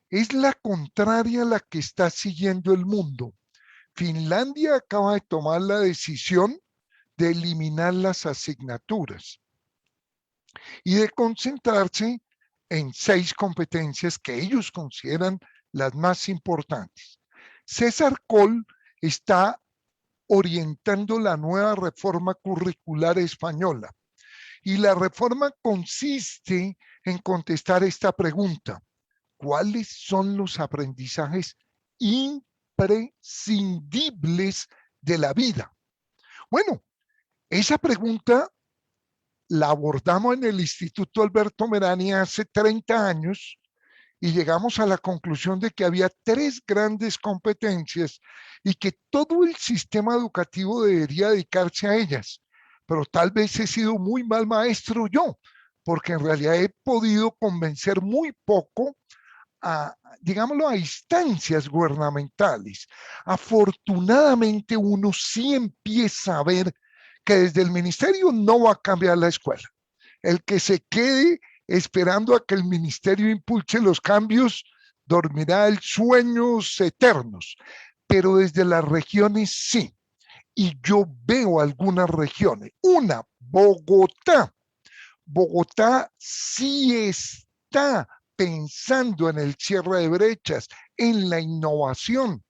es la contraria a la que está siguiendo el mundo. Finlandia acaba de tomar la decisión de eliminar las asignaturas y de concentrarse en 6 competencias que ellos consideran las más importantes. César Coll está orientando la nueva reforma curricular española, y la reforma consiste en contestar esta pregunta: ¿cuáles son los aprendizajes imprescindibles de la vida? Bueno, esa pregunta la abordamos en el Instituto Alberto Merani hace 30 años y llegamos a la conclusión de que había 3 grandes competencias y que todo el sistema educativo debería dedicarse a ellas. Pero tal vez he sido muy mal maestro yo, porque en realidad he podido convencer muy poco a, digámoslo, a instancias gubernamentales. Afortunadamente uno sí empieza a ver que desde el ministerio no va a cambiar la escuela. El que se quede esperando a que el ministerio impulse los cambios dormirá en sueños eternos, pero desde las regiones sí. Y yo veo algunas regiones. Una, Bogotá. Bogotá sí está pensando en el cierre de brechas, en la innovación.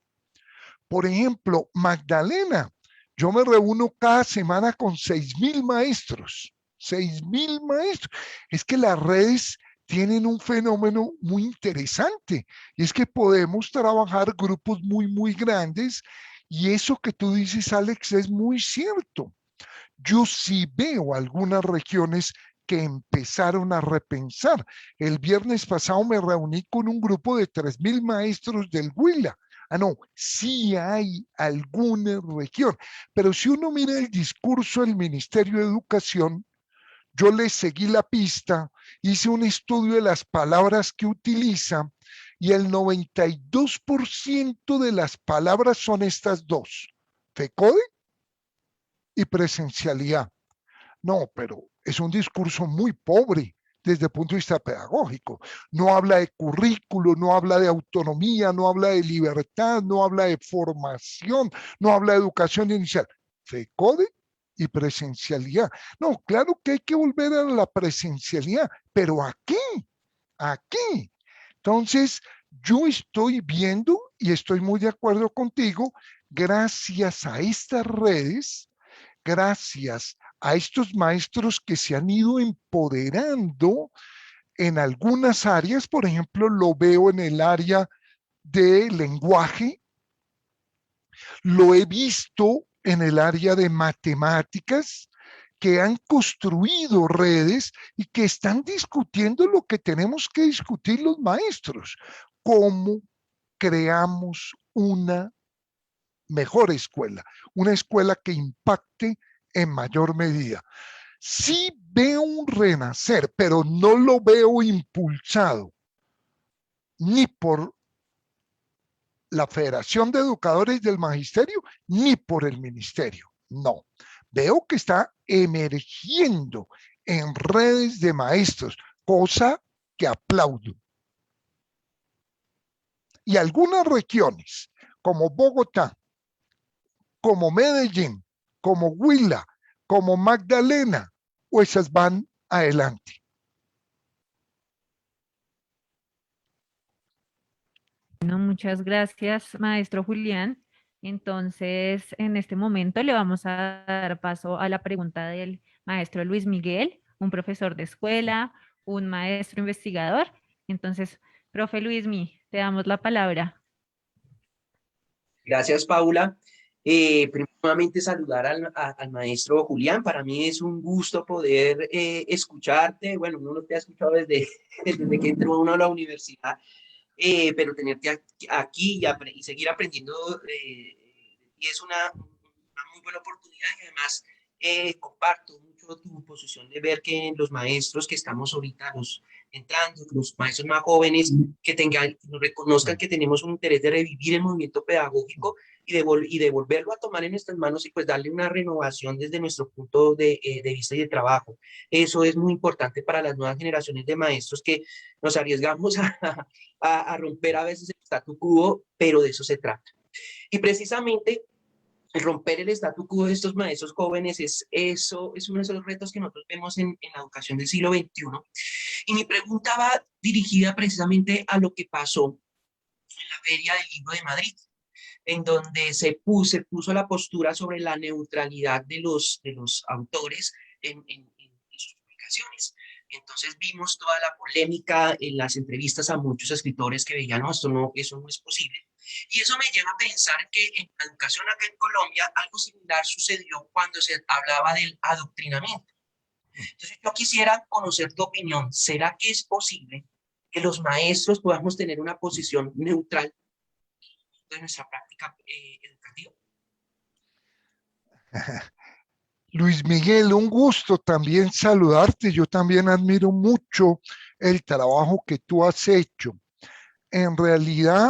Por ejemplo, Magdalena, yo me reúno cada semana con 6.000 maestros, 6.000 maestros. Es que las redes tienen un fenómeno muy interesante y es que podemos trabajar grupos muy grandes y eso que tú dices, Alex, es muy cierto. Yo sí veo algunas regiones que empezaron a repensar. El viernes pasado me reuní con un grupo de 3.000 maestros del Huila. No, sí hay alguna región, pero si uno mira el discurso del Ministerio de Educación, yo le seguí la pista, hice un estudio de las palabras que utiliza y el 92% de las palabras son estas dos, FECODE y presencialidad. No, pero es un discurso muy pobre desde el punto de vista pedagógico. No habla de currículo, no habla de autonomía, no habla de libertad, no habla de formación, no habla de educación inicial. FECODE y presencialidad. No, claro que hay que volver a la presencialidad, pero aquí. Entonces, yo estoy viendo y estoy muy de acuerdo contigo, gracias a estas redes, gracias a estos maestros que se han ido empoderando en algunas áreas, por ejemplo, lo veo en el área de lenguaje, lo he visto en el área de matemáticas, que han construido redes y que están discutiendo lo que tenemos que discutir los maestros, cómo creamos una mejor escuela, una escuela que impacte en mayor medida. Sí veo un renacer, pero no lo veo impulsado ni por la Federación de Educadores del Magisterio ni por el Ministerio. No, veo que está emergiendo en redes de maestros, cosa que aplaudo. Y algunas regiones, como Bogotá, como Medellín, como Huila, como Magdalena, o esas van adelante. Bueno, muchas gracias, maestro Julián. Entonces, en este momento le vamos a dar paso a la pregunta del maestro Luis Miguel, un profesor de escuela, un maestro investigador. Entonces, profe Luismi, te damos la palabra. Gracias, Paula. Primeramente saludar al maestro Julián. Para mí es un gusto poder escucharte. Bueno, uno no te ha escuchado desde que entró uno a la universidad, pero tenerte aquí y seguir aprendiendo y es una muy buena oportunidad y además comparto mucho tu posición de ver que los maestros que estamos ahorita entrando, los maestros más jóvenes, que nos reconozcan que tenemos un interés de revivir el movimiento pedagógico y de volverlo a tomar en nuestras manos y pues darle una renovación desde nuestro punto de vista y de trabajo. Eso es muy importante para las nuevas generaciones de maestros que nos arriesgamos a romper a veces el statu quo, pero de eso se trata. Y precisamente romper el statu quo de estos maestros jóvenes es uno de esos retos que nosotros vemos en la educación del siglo XXI. Y mi pregunta va dirigida precisamente a lo que pasó en la Feria del Libro de Madrid, en donde se puso la postura sobre la neutralidad de los autores en sus publicaciones. Entonces vimos toda la polémica en las entrevistas a muchos escritores que veían, no, eso no es posible. Y eso me lleva a pensar que en la educación acá en Colombia algo similar sucedió cuando se hablaba del adoctrinamiento. Entonces yo quisiera conocer tu opinión. ¿Será que es posible que los maestros podamos tener una posición neutral de nuestra práctica educativa? Luis Miguel, un gusto también saludarte. Yo también admiro mucho el trabajo que tú has hecho. En realidad,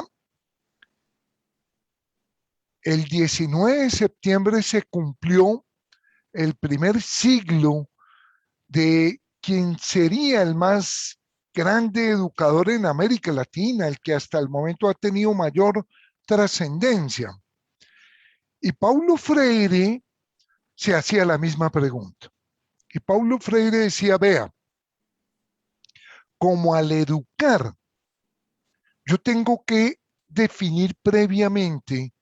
el 19 de septiembre se cumplió el primer siglo de quien sería el más grande educador en América Latina, el que hasta el momento ha tenido mayor trascendencia. Y Paulo Freire se hacía la misma pregunta. Y Paulo Freire decía, vea, como al educar, yo tengo que definir previamente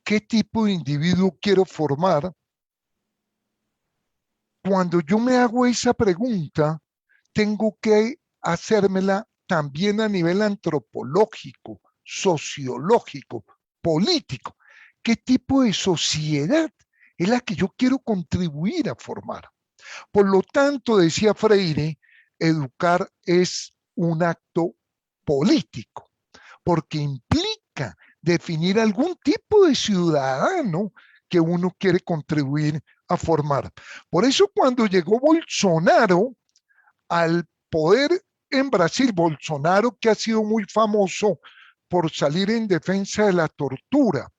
qué tipo de individuo quiero formar. Cuando yo me hago esa pregunta, tengo que hacérmela también a nivel antropológico, sociológico, político. ¿Qué tipo de sociedad es la que yo quiero contribuir a formar? Por lo tanto, decía Freire, educar es un acto político, porque implica definir algún tipo de ciudadano que uno quiere contribuir a formar. Por eso cuando llegó Bolsonaro al poder en Brasil, Bolsonaro que ha sido muy famoso por salir en defensa de la tortura,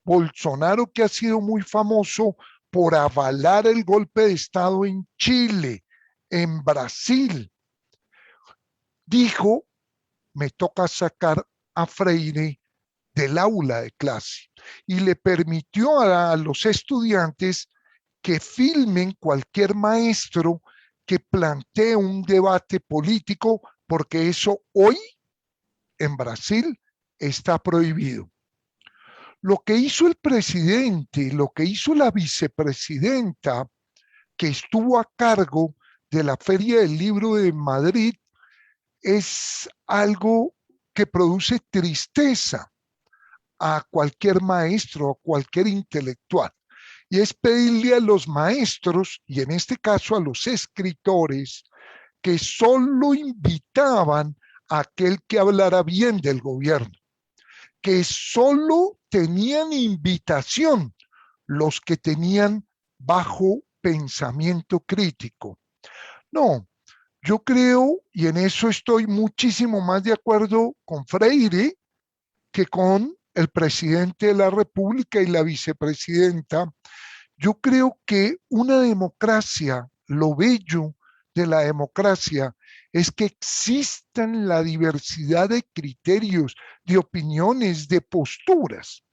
Bolsonaro que ha sido muy famoso por avalar el golpe de Estado en Chile, en Brasil, dijo, me toca sacar a Freire del aula de clase y le permitió a los estudiantes que filmen cualquier maestro que plantee un debate político, porque eso hoy en Brasil está prohibido. Lo que hizo el presidente, lo que hizo la vicepresidenta, que estuvo a cargo de la Feria del Libro de Madrid, es algo que produce tristeza a cualquier maestro, a cualquier intelectual. Y es pedirle a los maestros, y en este caso a los escritores, que solo invitaban a aquel que hablara bien del gobierno, que solo tenían invitación los que tenían bajo pensamiento crítico. No, yo creo, y en eso estoy muchísimo más de acuerdo con Freire que con el presidente de la República y la vicepresidenta. Yo creo que una democracia, lo bello de la democracia es que existan la diversidad de criterios, de opiniones, de posturas.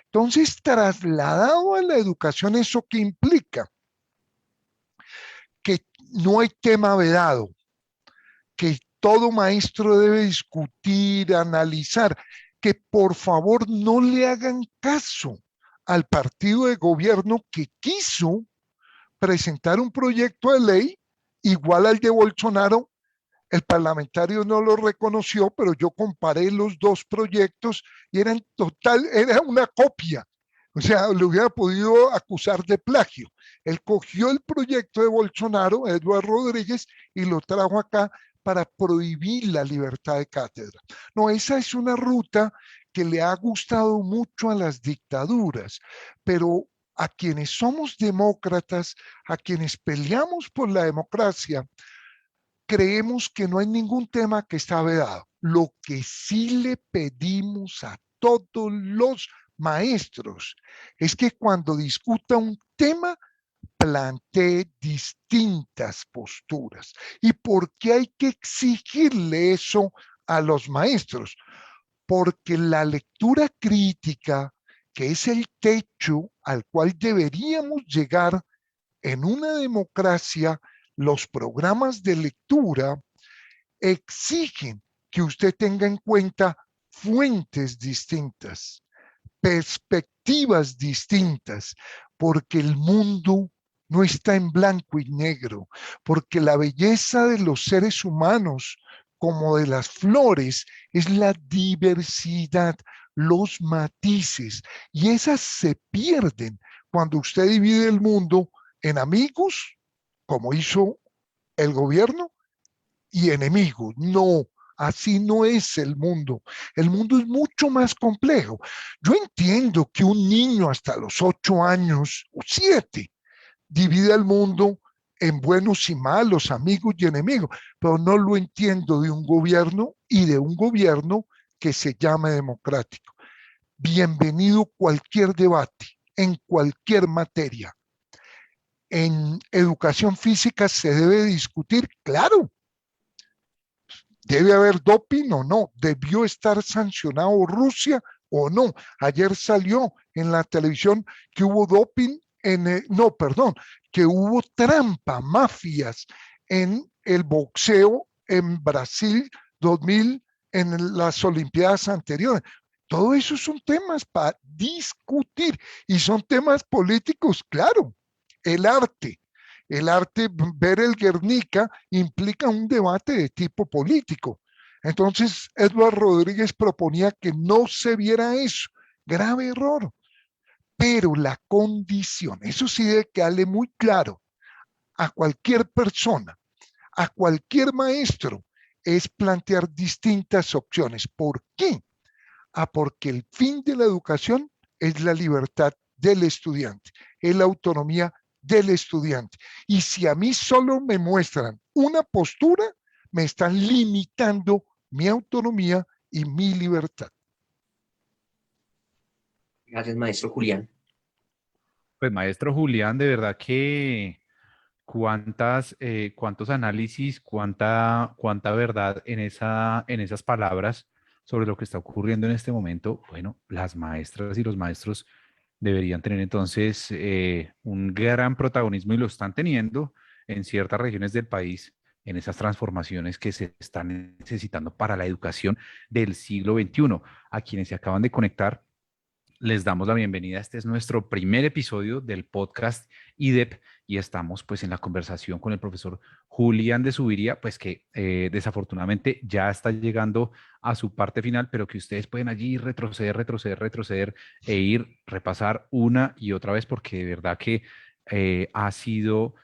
Entonces, trasladado a la educación, ¿eso qué implica? Que no hay tema vedado, que todo maestro debe discutir, analizar, que por favor no le hagan caso al partido de gobierno que quiso presentar un proyecto de ley igual al de Bolsonaro. El parlamentario no lo reconoció, pero yo comparé los dos proyectos y era una copia. O sea, le hubiera podido acusar de plagio. Él cogió el proyecto de Bolsonaro, Eduardo Rodríguez, y lo trajo acá para prohibir la libertad de cátedra. No, esa es una ruta que le ha gustado mucho a las dictaduras, pero a quienes somos demócratas, a quienes peleamos por la democracia, creemos que no hay ningún tema que está vedado. Lo que sí le pedimos a todos los maestros es que cuando discuta un tema, plantee distintas posturas. ¿Y por qué hay que exigirle eso a los maestros? Porque la lectura crítica, que es el techo al cual deberíamos llegar en una democracia, los programas de lectura exigen que usted tenga en cuenta fuentes distintas, perspectivas distintas, porque el mundo no está en blanco y negro, porque la belleza de los seres humanos, como de las flores, es la diversidad, los matices, y esas se pierden cuando usted divide el mundo en amigos, como hizo el gobierno, y enemigos. No, así no es el mundo. El mundo es mucho más complejo. Yo entiendo que un niño hasta los 8 años o 7 divide al mundo en buenos y malos, amigos y enemigos, pero no lo entiendo de un gobierno y de un gobierno que se llame democrático. Bienvenido cualquier debate en cualquier materia. En educación física se debe discutir, claro. ¿Debe haber doping o no? ¿Debió estar sancionado Rusia o no? Ayer salió en la televisión que hubo doping que hubo trampa, mafias en el boxeo en Brasil 2000, en las Olimpiadas anteriores. Todo eso son temas para discutir y son temas políticos, claro. El arte, ver el Guernica implica un debate de tipo político. Entonces, Eduardo Rodríguez proponía que no se viera eso. Grave error. Pero la condición, eso sí debe quedarle muy claro a cualquier persona, a cualquier maestro, es plantear distintas opciones. ¿Por qué? Porque el fin de la educación es la libertad del estudiante, es la autonomía del estudiante. Y si a mí solo me muestran una postura, me están limitando mi autonomía y mi libertad. Gracias, maestro Julián. Pues maestro Julián, de verdad que cuántos análisis, cuánta verdad en esas palabras sobre lo que está ocurriendo en este momento. Bueno, las maestras y los maestros deberían tener entonces un gran protagonismo y lo están teniendo en ciertas regiones del país en esas transformaciones que se están necesitando para la educación del siglo XXI. A quienes se acaban de conectar, les damos la bienvenida. Este es nuestro primer episodio del podcast IDEP y estamos pues en la conversación con el profesor Julián de Zuviría, pues que desafortunadamente ya está llegando a su parte final, pero que ustedes pueden allí retroceder e ir, repasar una y otra vez, porque de verdad que ha sido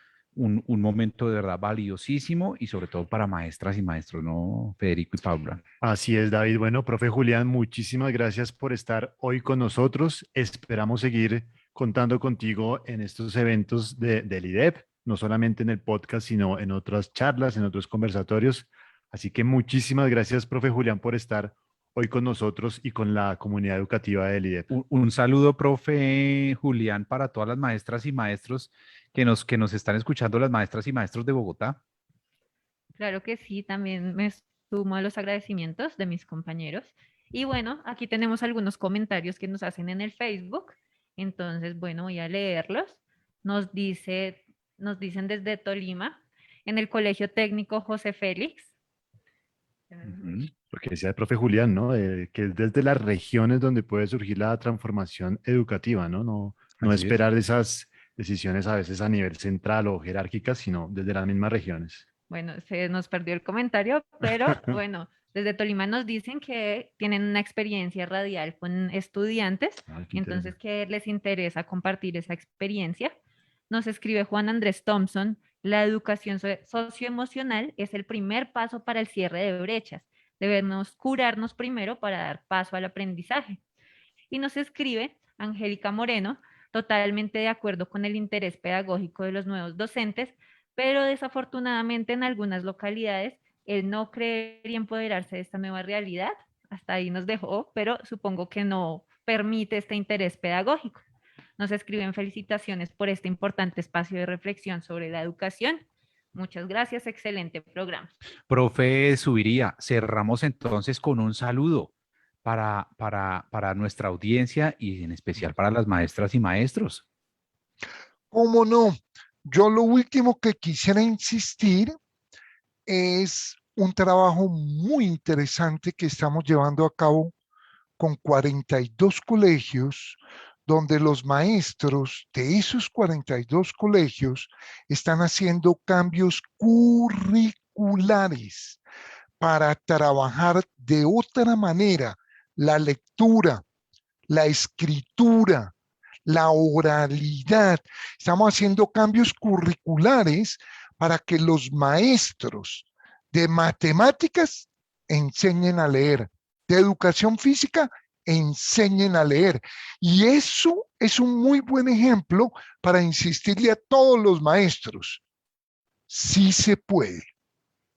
un momento de verdad valiosísimo y sobre todo para maestras y maestros, ¿no, Federico y Paula? Así es, David. Bueno, profe Julián, muchísimas gracias por estar hoy con nosotros. Esperamos seguir contando contigo en estos eventos del IDEP, no solamente en el podcast, sino en otras charlas, en otros conversatorios. Así que muchísimas gracias, profe Julián, por estar hoy con nosotros y con la comunidad educativa del IDEP. Un saludo, profe Julián, para todas las maestras y maestros que nos están escuchando, las maestras y maestros de Bogotá. Claro que sí, también me sumo a los agradecimientos de mis compañeros. Y bueno, aquí tenemos algunos comentarios que nos hacen en el Facebook. Entonces, bueno, voy a leerlos. Nos dicen desde Tolima, en el Colegio Técnico José Félix. Porque decía el profe Julián, ¿no? Que es desde las regiones donde puede surgir la transformación educativa, ¿no? No esperar esas decisiones a veces a nivel central o jerárquicas, sino desde las mismas regiones. Bueno, se nos perdió el comentario, pero bueno, desde Tolima nos dicen que tienen una experiencia radial con estudiantes, entonces que les interesa compartir esa experiencia. Nos escribe Juan Andrés Thompson: la educación socioemocional es el primer paso para el cierre de brechas. Debemos curarnos primero para dar paso al aprendizaje. Y nos escribe Angélica Moreno: totalmente de acuerdo con el interés pedagógico de los nuevos docentes, pero desafortunadamente en algunas localidades el no creer y empoderarse de esta nueva realidad, hasta ahí nos dejó, pero supongo que no permite este interés pedagógico. Nos escriben: felicitaciones por este importante espacio de reflexión sobre la educación. Muchas gracias, excelente programa. Profe Zuviría, cerramos entonces con un saludo para nuestra audiencia y en especial para las maestras y maestros. ¿Cómo no? Yo lo último que quisiera insistir es un trabajo muy interesante que estamos llevando a cabo con 42 colegios, donde los maestros de esos 42 colegios están haciendo cambios curriculares para trabajar de otra manera la lectura, la escritura, la oralidad. Estamos haciendo cambios curriculares para que los maestros de matemáticas enseñen a leer, de educación física enseñen a leer. Y eso es un muy buen ejemplo para insistirle a todos los maestros. Sí se puede,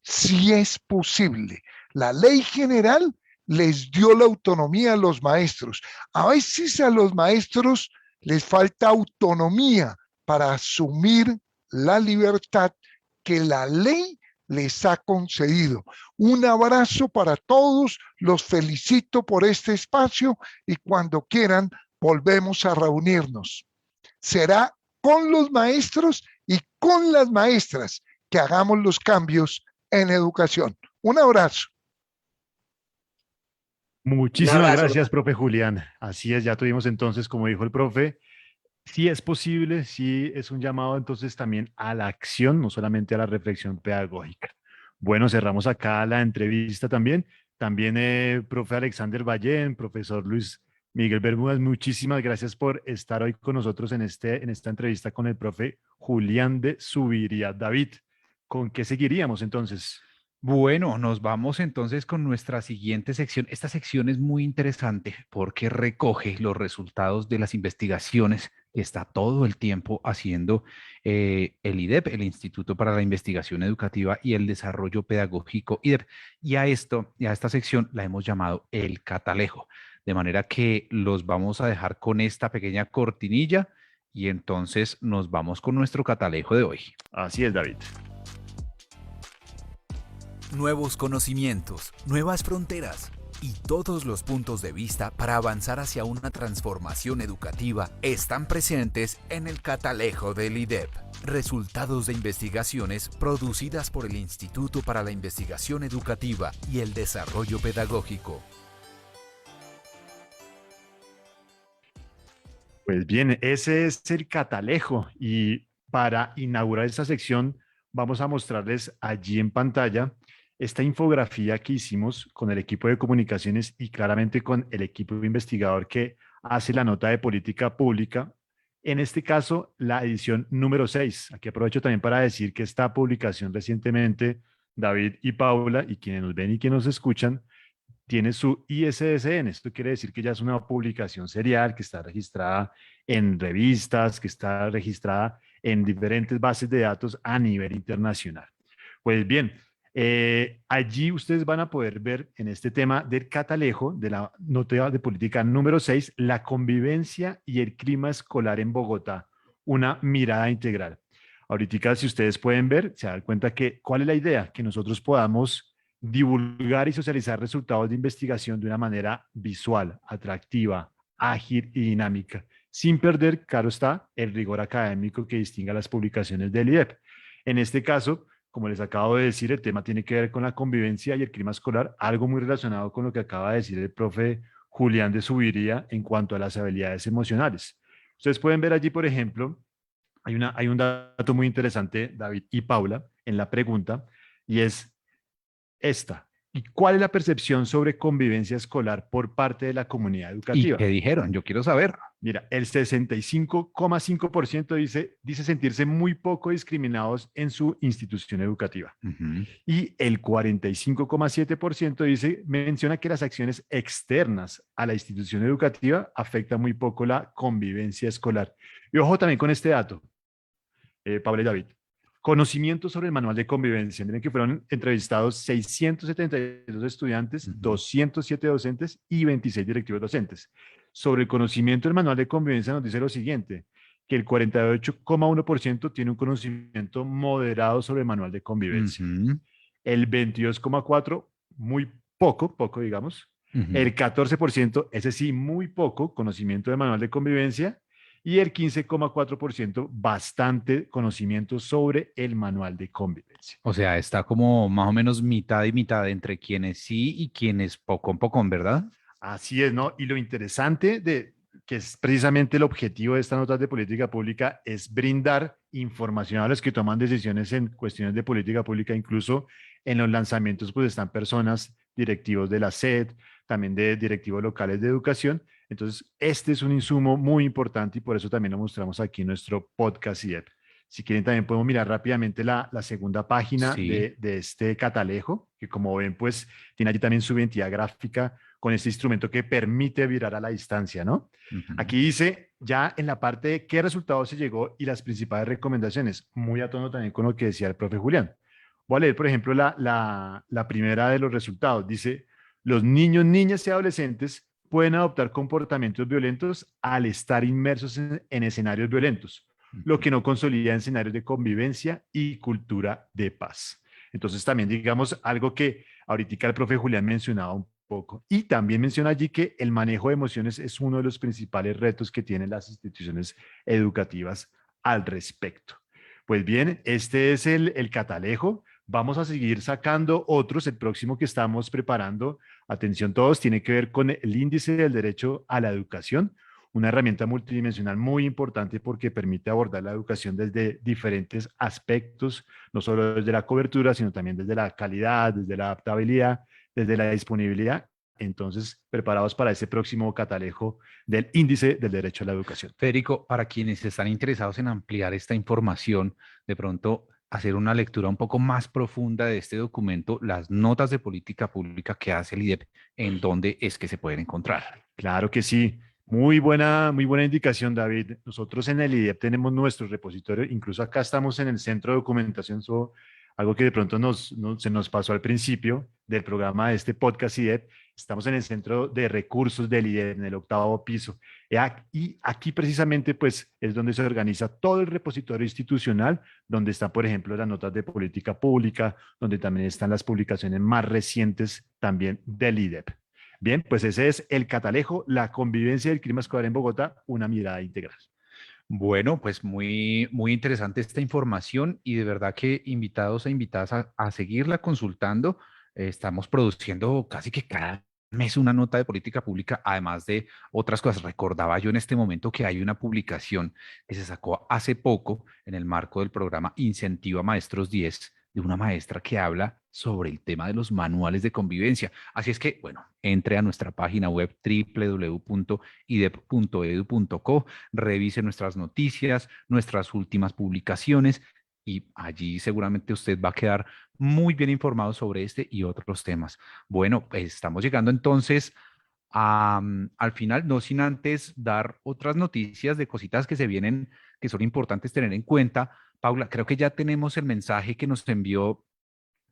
sí es posible. La ley general les dio la autonomía a los maestros. A veces a los maestros les falta autonomía para asumir la libertad que la ley les ha concedido. Un abrazo para todos, los felicito por este espacio y cuando quieran volvemos a reunirnos. Será con los maestros y con las maestras que hagamos los cambios en educación. Un abrazo. Muchísimas gracias, profe Julián. Así es, ya tuvimos entonces, como dijo el profe, sí es posible, sí es un llamado entonces también a la acción, no solamente a la reflexión pedagógica. Bueno, cerramos acá la entrevista también. También, profe Alexander Ballén, profesor Luis Miguel Bermúdez, muchísimas gracias por estar hoy con nosotros en esta entrevista con el profe Julián de Zuviría. David, ¿con qué seguiríamos entonces? Bueno, nos vamos entonces con nuestra siguiente sección. Esta sección es muy interesante porque recoge los resultados de las investigaciones que está todo el tiempo haciendo el IDEP, el Instituto para la Investigación Educativa y el Desarrollo Pedagógico IDEP. Y a esta sección la hemos llamado el Catalejo. De manera que los vamos a dejar con esta pequeña cortinilla y entonces nos vamos con nuestro catalejo de hoy. Así es, David. Nuevos conocimientos, nuevas fronteras y todos los puntos de vista para avanzar hacia una transformación educativa están presentes en el Catalejo del IDEP. Resultados de investigaciones producidas por el Instituto para la Investigación Educativa y el Desarrollo Pedagógico. Pues bien, ese es el catalejo y para inaugurar esta sección vamos a mostrarles allí en pantalla esta infografía que hicimos con el equipo de comunicaciones y claramente con el equipo investigador que hace la nota de política pública. En este caso, la edición número 6. Aquí aprovecho también para decir que esta publicación recientemente, David y Paula, y quienes nos ven y quienes nos escuchan, tiene su ISSN. Esto quiere decir que ya es una publicación serial que está registrada en revistas, que está registrada en diferentes bases de datos a nivel internacional. Pues bien, allí ustedes van a poder ver en este tema del catalejo de la nota de política número 6, la convivencia y el clima escolar en Bogotá, una mirada integral. Ahorita, si ustedes pueden ver, se dan cuenta que, ¿cuál es la idea? Que nosotros podamos divulgar y socializar resultados de investigación de una manera visual, atractiva, ágil y dinámica, sin perder, claro está, el rigor académico que distinga las publicaciones del IDEP. En este caso, como les acabo de decir, el tema tiene que ver con la convivencia y el clima escolar, algo muy relacionado con lo que acaba de decir el profe Julián de Zuviría en cuanto a las habilidades emocionales. Ustedes pueden ver allí, por ejemplo, hay un dato muy interesante, David y Paula, en la pregunta, y es esta. ¿Y cuál es la percepción sobre convivencia escolar por parte de la comunidad educativa? ¿Y qué dijeron? Yo quiero saber. Mira, el 65,5% dice sentirse muy poco discriminados en su institución educativa. Y el 45,7% menciona que las acciones externas a la institución educativa afectan muy poco la convivencia escolar. Y ojo también con este dato, Pablo y David. Conocimiento sobre el manual de convivencia. Miren que fueron entrevistados 672 estudiantes, 207 docentes y 26 directivos docentes. Sobre el conocimiento del manual de convivencia nos dice lo siguiente, que el 48,1% tiene un conocimiento moderado sobre el manual de convivencia. El 22,4%, muy poco digamos. El 14%, ese sí, muy poco conocimiento del manual de convivencia. Y el 15,4% bastante conocimiento sobre el manual de convivencia. O sea, está como más o menos mitad y mitad entre quienes sí y quienes poco a poco, ¿verdad? Así es, ¿no? Y lo interesante que es precisamente el objetivo de estas notas de política pública es brindar información a los que toman decisiones en cuestiones de política pública, incluso en los lanzamientos pues están personas, directivos de la SED, también de directivos locales de educación. Entonces, este es un insumo muy importante y por eso también lo mostramos aquí en nuestro podcast IDEP. Si quieren también podemos mirar rápidamente la segunda página Sí. de este catalejo, que como ven, pues tiene allí también su identidad gráfica con este instrumento que permite virar a la distancia, ¿no? Ujú. Aquí dice ya en la parte de qué resultados se llegó y las principales recomendaciones, muy a tono también con lo que decía el profe Julián. Voy a leer, por ejemplo, la primera de los resultados. Dice, los niños, niñas y adolescentes pueden adoptar comportamientos violentos al estar inmersos en escenarios violentos, lo que no consolida escenarios de convivencia y cultura de paz. Entonces también digamos algo que ahorita el profe Julián mencionaba un poco. Y también menciona allí que el manejo de emociones es uno de los principales retos que tienen las instituciones educativas al respecto. Pues bien, este es el catalejo. Vamos a seguir sacando otros. El próximo que estamos preparando, atención todos, tiene que ver con el índice del derecho a la educación, una herramienta multidimensional muy importante porque permite abordar la educación desde diferentes aspectos, no solo desde la cobertura, sino también desde la calidad, desde la adaptabilidad, desde la disponibilidad. Entonces, preparados para ese próximo catalejo del índice del derecho a la educación. Federico, para quienes están interesados en ampliar esta información, de pronto hacer una lectura un poco más profunda de este documento, las notas de política pública que hace el IDEP, ¿en dónde es que se pueden encontrar? Claro que sí. Muy buena indicación, David. Nosotros en el IDEP tenemos nuestro repositorio, incluso acá estamos en el centro de documentación, algo que de pronto se nos pasó al principio del programa de este podcast IDEP. Estamos en el centro de recursos del IDEP, en el 8º piso. Y aquí precisamente pues es donde se organiza todo el repositorio institucional, donde están, por ejemplo, las notas de política pública, donde también están las publicaciones más recientes también del IDEP. Bien, pues ese es el catalejo, la convivencia del clima escolar en Bogotá, una mirada integral. Bueno, pues muy, muy interesante esta información y de verdad que invitados e invitadas a seguirla consultando. Estamos produciendo casi que cada mes una nota de política pública, además de otras cosas. Recordaba yo en este momento que hay una publicación que se sacó hace poco en el marco del programa Incentiva Maestros 10 de una maestra que habla sobre el tema de los manuales de convivencia. Así es que, bueno, entre a nuestra página web www.idep.edu.co, revise nuestras noticias, nuestras últimas publicaciones y allí seguramente usted va a quedar muy bien informado sobre este y otros temas. Bueno, pues estamos llegando entonces al final, no sin antes dar otras noticias de cositas que se vienen, que son importantes tener en cuenta. Paula, creo que ya tenemos el mensaje que nos envió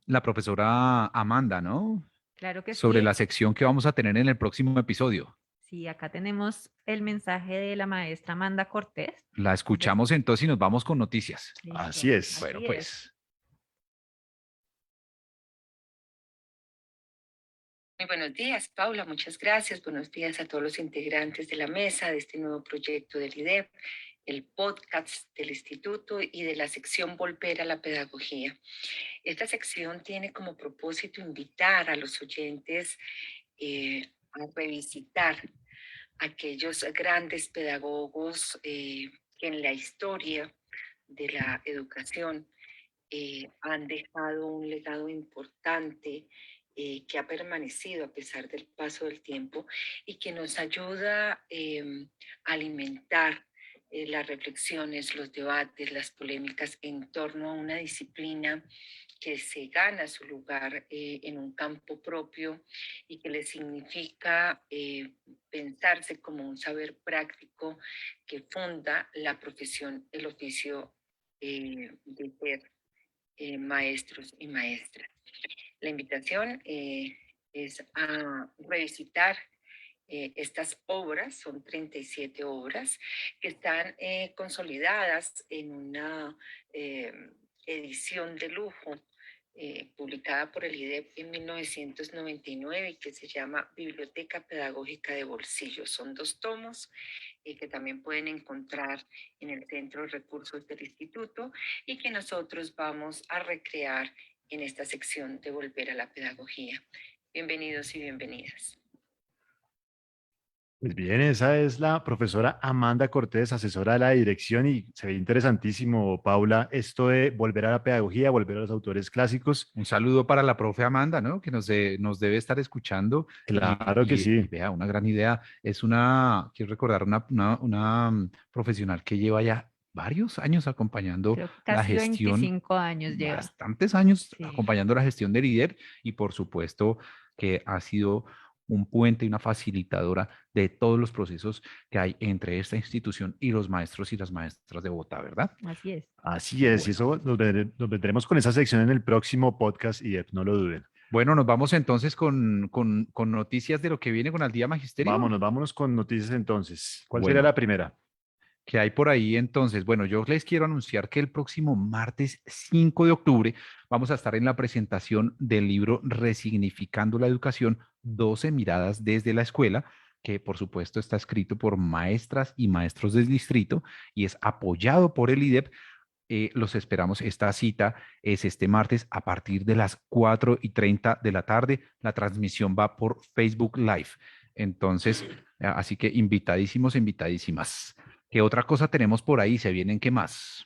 la profesora Amanda, ¿no? Claro que Sobre sí. la sección que vamos a tener en el próximo episodio. Sí, acá tenemos el mensaje de la maestra Amanda Cortés. La escuchamos entonces y nos vamos con noticias. Listo, Así es. Bueno, así pues. es. Muy buenos días, Paula. Muchas gracias. Buenos días a todos los integrantes de la mesa de este nuevo proyecto del IDEP, el podcast del instituto y de la sección Volver a la Pedagogía. Esta sección tiene como propósito invitar a los oyentes a revisitar aquellos grandes pedagogos que en la historia de la educación han dejado un legado importante que ha permanecido a pesar del paso del tiempo y que nos ayuda a alimentar las reflexiones, los debates, las polémicas en torno a una disciplina que se gana su lugar en un campo propio y que le significa pensarse como un saber práctico que funda la profesión, el oficio de ser maestros y maestras. La invitación es a revisitar estas obras, son 37 obras que están consolidadas en una edición de lujo publicada por el IDEP en 1999 y que se llama Biblioteca Pedagógica de Bolsillo. Son 2 tomos que también pueden encontrar en el Centro de Recursos del Instituto y que nosotros vamos a recrear en esta sección de Volver a la Pedagogía. Bienvenidos y bienvenidas. Pues bien, esa es la profesora Amanda Cortés, asesora de la dirección, y se ve interesantísimo, Paula, esto de volver a la pedagogía, volver a los autores clásicos. Un saludo para la profe Amanda, ¿no? Que nos debe estar escuchando. Claro que sí. Y vea, una gran idea. Quiero recordar, una profesional que lleva ya varios años acompañando Creo que la casi gestión, 25 años lleva. bastantes años Sí, acompañando la gestión del IDEP y por supuesto que ha sido un puente y una facilitadora de todos los procesos que hay entre esta institución y los maestros y las maestras de Bogotá, ¿verdad? así es. Así es, y Bueno. eso nos vendremos con esa sección en el próximo podcast y no lo duden. Bueno, nos vamos entonces con noticias de lo que viene con el Día Magisterio. Vámonos con noticias entonces. ¿Cuál sería Bueno, la primera? ¿qué hay por ahí entonces? Bueno, yo les quiero anunciar que el próximo martes 5 de octubre vamos a estar en la presentación del libro Resignificando la Educación, 12 miradas desde la escuela, que por supuesto está escrito por maestras y maestros del distrito y es apoyado por el IDEP. Los esperamos. Esta cita es este martes a partir de las 4:30 de la tarde. La transmisión va por Facebook Live. Entonces, así que invitadísimos, invitadísimas. ¿Qué otra cosa tenemos por ahí? ¿Se vienen qué más?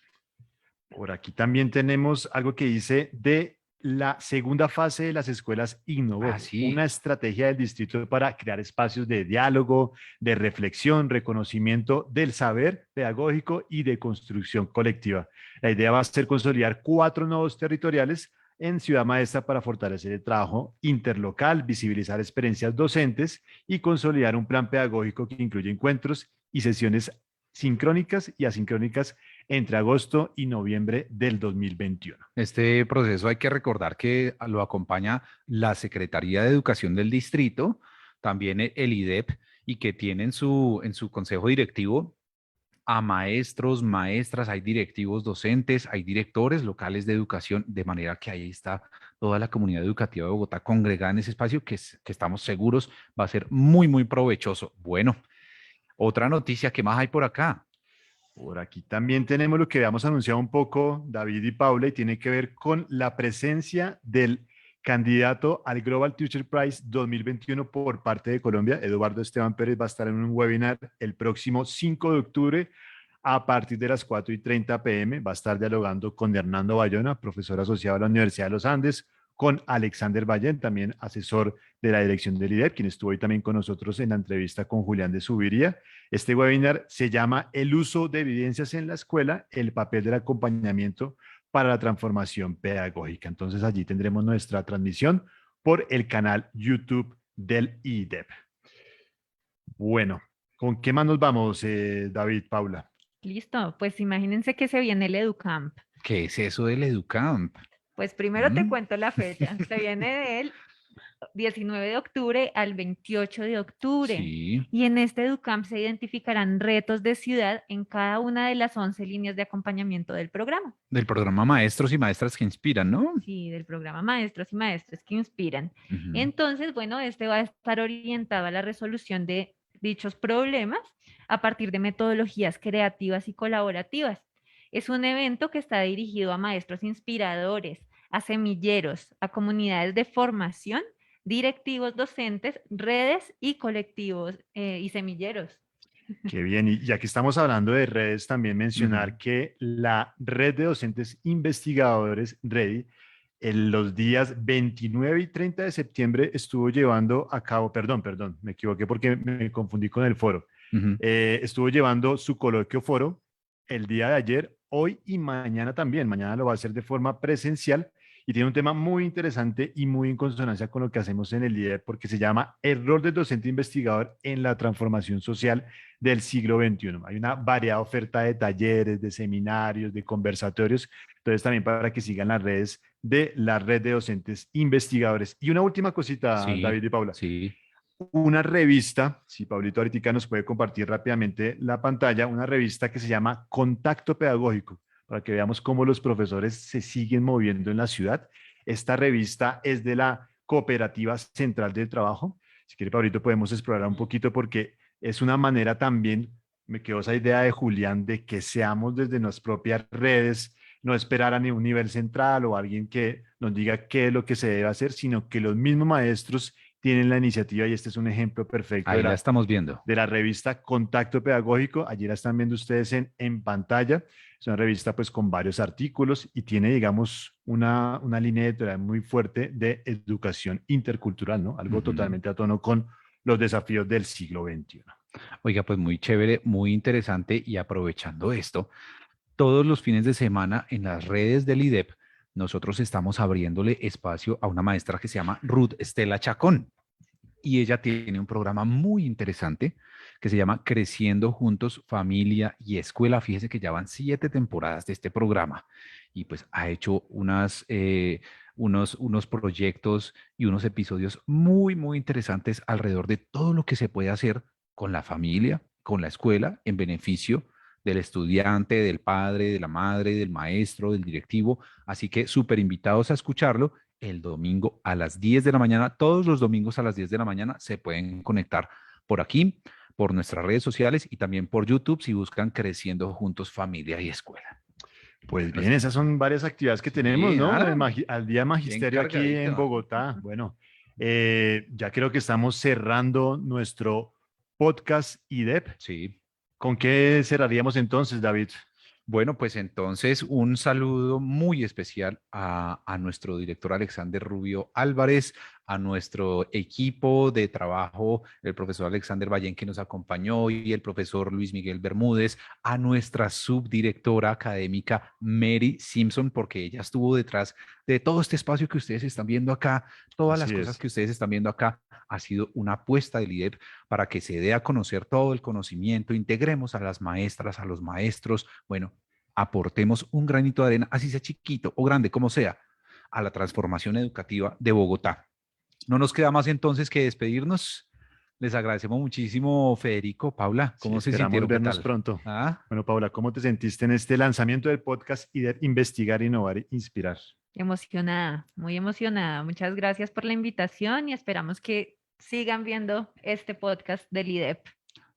Por aquí también tenemos algo que dice de la segunda fase de las escuelas Innovó, Sí. una estrategia del distrito para crear espacios de diálogo, de reflexión, reconocimiento del saber pedagógico y de construcción colectiva. La idea va a ser consolidar 4 nodos territoriales en Ciudad Maestra para fortalecer el trabajo interlocal, visibilizar experiencias docentes y consolidar un plan pedagógico que incluye encuentros y sesiones sincrónicas y asincrónicas entre agosto y noviembre del 2021. Este proceso hay que recordar que lo acompaña la Secretaría de Educación del Distrito, también el IDEP, y que tiene en su consejo directivo a maestros, maestras, hay directivos docentes, hay directores locales de educación, de manera que ahí está toda la comunidad educativa de Bogotá congregada en ese espacio que estamos seguros va a ser muy, muy provechoso. Bueno, otra noticia, ¿qué más hay por acá? Por aquí también tenemos lo que habíamos anunciado un poco, David y Paula, y tiene que ver con la presencia del candidato al Global Teacher Prize 2021 por parte de Colombia. Eduardo Esteban Pérez va a estar en un webinar el próximo 5 de octubre a partir de las 4:30 p.m. Va a estar dialogando con Hernando Bayona, profesor asociado a la Universidad de los Andes, con Alexander Ballén, también asesor de la dirección del IDEP, quien estuvo hoy también con nosotros en la entrevista con Julián de Subiría. Este webinar se llama El uso de evidencias en la escuela, el papel del acompañamiento para la transformación pedagógica. Entonces allí tendremos nuestra transmisión por el canal YouTube del IDEP. Bueno, ¿con qué más nos vamos, David, Paula? Listo, pues imagínense que se viene el EduCamp. ¿Qué es eso del EduCamp? Pues primero te cuento la fecha. Se viene del 19 de octubre al 28 de octubre. Sí. Y en este EduCamp se identificarán retos de ciudad en cada una de las 11 líneas de acompañamiento del programa. Del programa Maestros y Maestras que Inspiran, ¿no? Sí, del programa Maestros y Maestras que Inspiran. Entonces, bueno, este va a estar orientado a la resolución de dichos problemas a partir de metodologías creativas y colaborativas. Es un evento que está dirigido a maestros inspiradores, a semilleros, a comunidades de formación, directivos docentes, redes y colectivos y semilleros. Qué bien, y ya que estamos hablando de redes, también mencionar que la red de docentes investigadores, REDI, en los días 29 y 30 de septiembre estuvo llevando a cabo, perdón, me equivoqué porque me confundí con el foro, estuvo llevando su coloquio foro el día de ayer, hoy y mañana también. Mañana lo va a hacer de forma presencial y tiene un tema muy interesante y muy en consonancia con lo que hacemos en el IDEP porque se llama El rol del docente investigador en la transformación social del siglo XXI. Hay una variada oferta de talleres, de seminarios, de conversatorios. Entonces también para que sigan las redes de la red de docentes investigadores. Y una última cosita, Sí, David y Paula. Sí. Una revista, si Pablito ahorita nos puede compartir rápidamente la pantalla, una revista que se llama Contacto Pedagógico, para que veamos cómo los profesores se siguen moviendo en la ciudad. Esta revista es de la Cooperativa Central del Trabajo. Si quiere, Pablito, podemos explorar un poquito porque es una manera también, me quedó esa idea de Julián, de que seamos desde nuestras propias redes, no esperar a un nivel central o alguien que nos diga qué es lo que se debe hacer, sino que los mismos maestros tienen la iniciativa y este es un ejemplo perfecto. Ahí la estamos viendo. De la revista Contacto Pedagógico. Allí la están viendo ustedes en pantalla. Es una revista pues con varios artículos y tiene, digamos, una línea editorial muy fuerte de educación intercultural, ¿no? Algo totalmente a tono con los desafíos del siglo XXI. Oiga, pues muy chévere, muy interesante y aprovechando esto, todos los fines de semana en las redes del IDEP, nosotros estamos abriéndole espacio a una maestra que se llama Ruth Estela Chacón. Y ella tiene un programa muy interesante que se llama Creciendo Juntos, Familia y Escuela. Fíjese que ya van 7 temporadas de este programa y pues ha hecho unos proyectos y unos episodios muy, muy interesantes alrededor de todo lo que se puede hacer con la familia, con la escuela, en beneficio del estudiante, del padre, de la madre, del maestro, del directivo. Así que súper invitados a escucharlo el domingo a las 10 de la mañana. Todos los domingos a las 10 de la mañana se pueden conectar por aquí, por nuestras redes sociales y también por YouTube si buscan Creciendo Juntos Familia y Escuela. Pues bien, esas son varias actividades que tenemos, ¿no? Al Día Magisterio aquí en Bogotá. Bueno, ya creo que estamos cerrando nuestro podcast IDEP. Sí. ¿Con qué cerraríamos entonces, David? Bueno, pues entonces un saludo muy especial a nuestro director Alexander Rubio Álvarez, a nuestro equipo de trabajo, el profesor Alexander Ballén que nos acompañó y el profesor Luis Miguel Bermúdez, a nuestra subdirectora académica Mary Simpson, porque ella estuvo detrás de todo este espacio que ustedes están viendo acá, todas las cosas que ustedes están viendo acá. Ha sido una apuesta del IDEP para que se dé a conocer todo el conocimiento, integremos a las maestras, a los maestros, bueno, aportemos un granito de arena, así sea chiquito o grande, como sea, a la transformación educativa de Bogotá. No nos queda más entonces que despedirnos. Les agradecemos muchísimo, Federico. Paula, ¿cómo se sintieron? Esperamos vernos pronto. Bueno, Paula, ¿cómo te sentiste en este lanzamiento del podcast IDEP Investigar, Innovar, Inspirar? Emocionada, muy emocionada. Muchas gracias por la invitación y esperamos que sigan viendo este podcast del IDEP.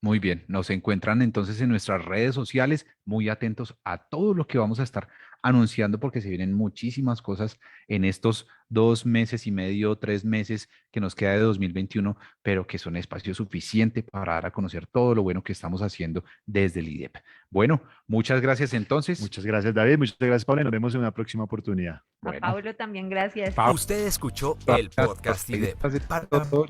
Muy bien, nos encuentran entonces en nuestras redes sociales, muy atentos a todo lo que vamos a estar anunciando porque se vienen muchísimas cosas en estos 2 meses y medio, 3 meses que nos queda de 2021, pero que son espacio suficiente para dar a conocer todo lo bueno que estamos haciendo desde el IDEP. Bueno, muchas gracias entonces. Muchas gracias, David. Muchas gracias, Paula. Nos vemos en una próxima oportunidad. Bueno. A Pablo también, gracias. Usted escuchó el podcast IDEP.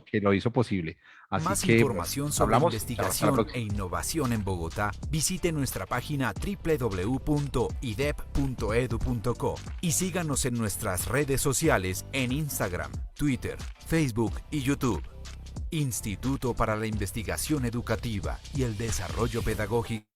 Que lo hizo posible. Así Más que, información sobre investigación e innovación en Bogotá, visite nuestra página www.idep.edu.co y síganos en nuestras redes sociales en Instagram, Twitter, Facebook y YouTube. Instituto para la Investigación Educativa y el Desarrollo Pedagógico.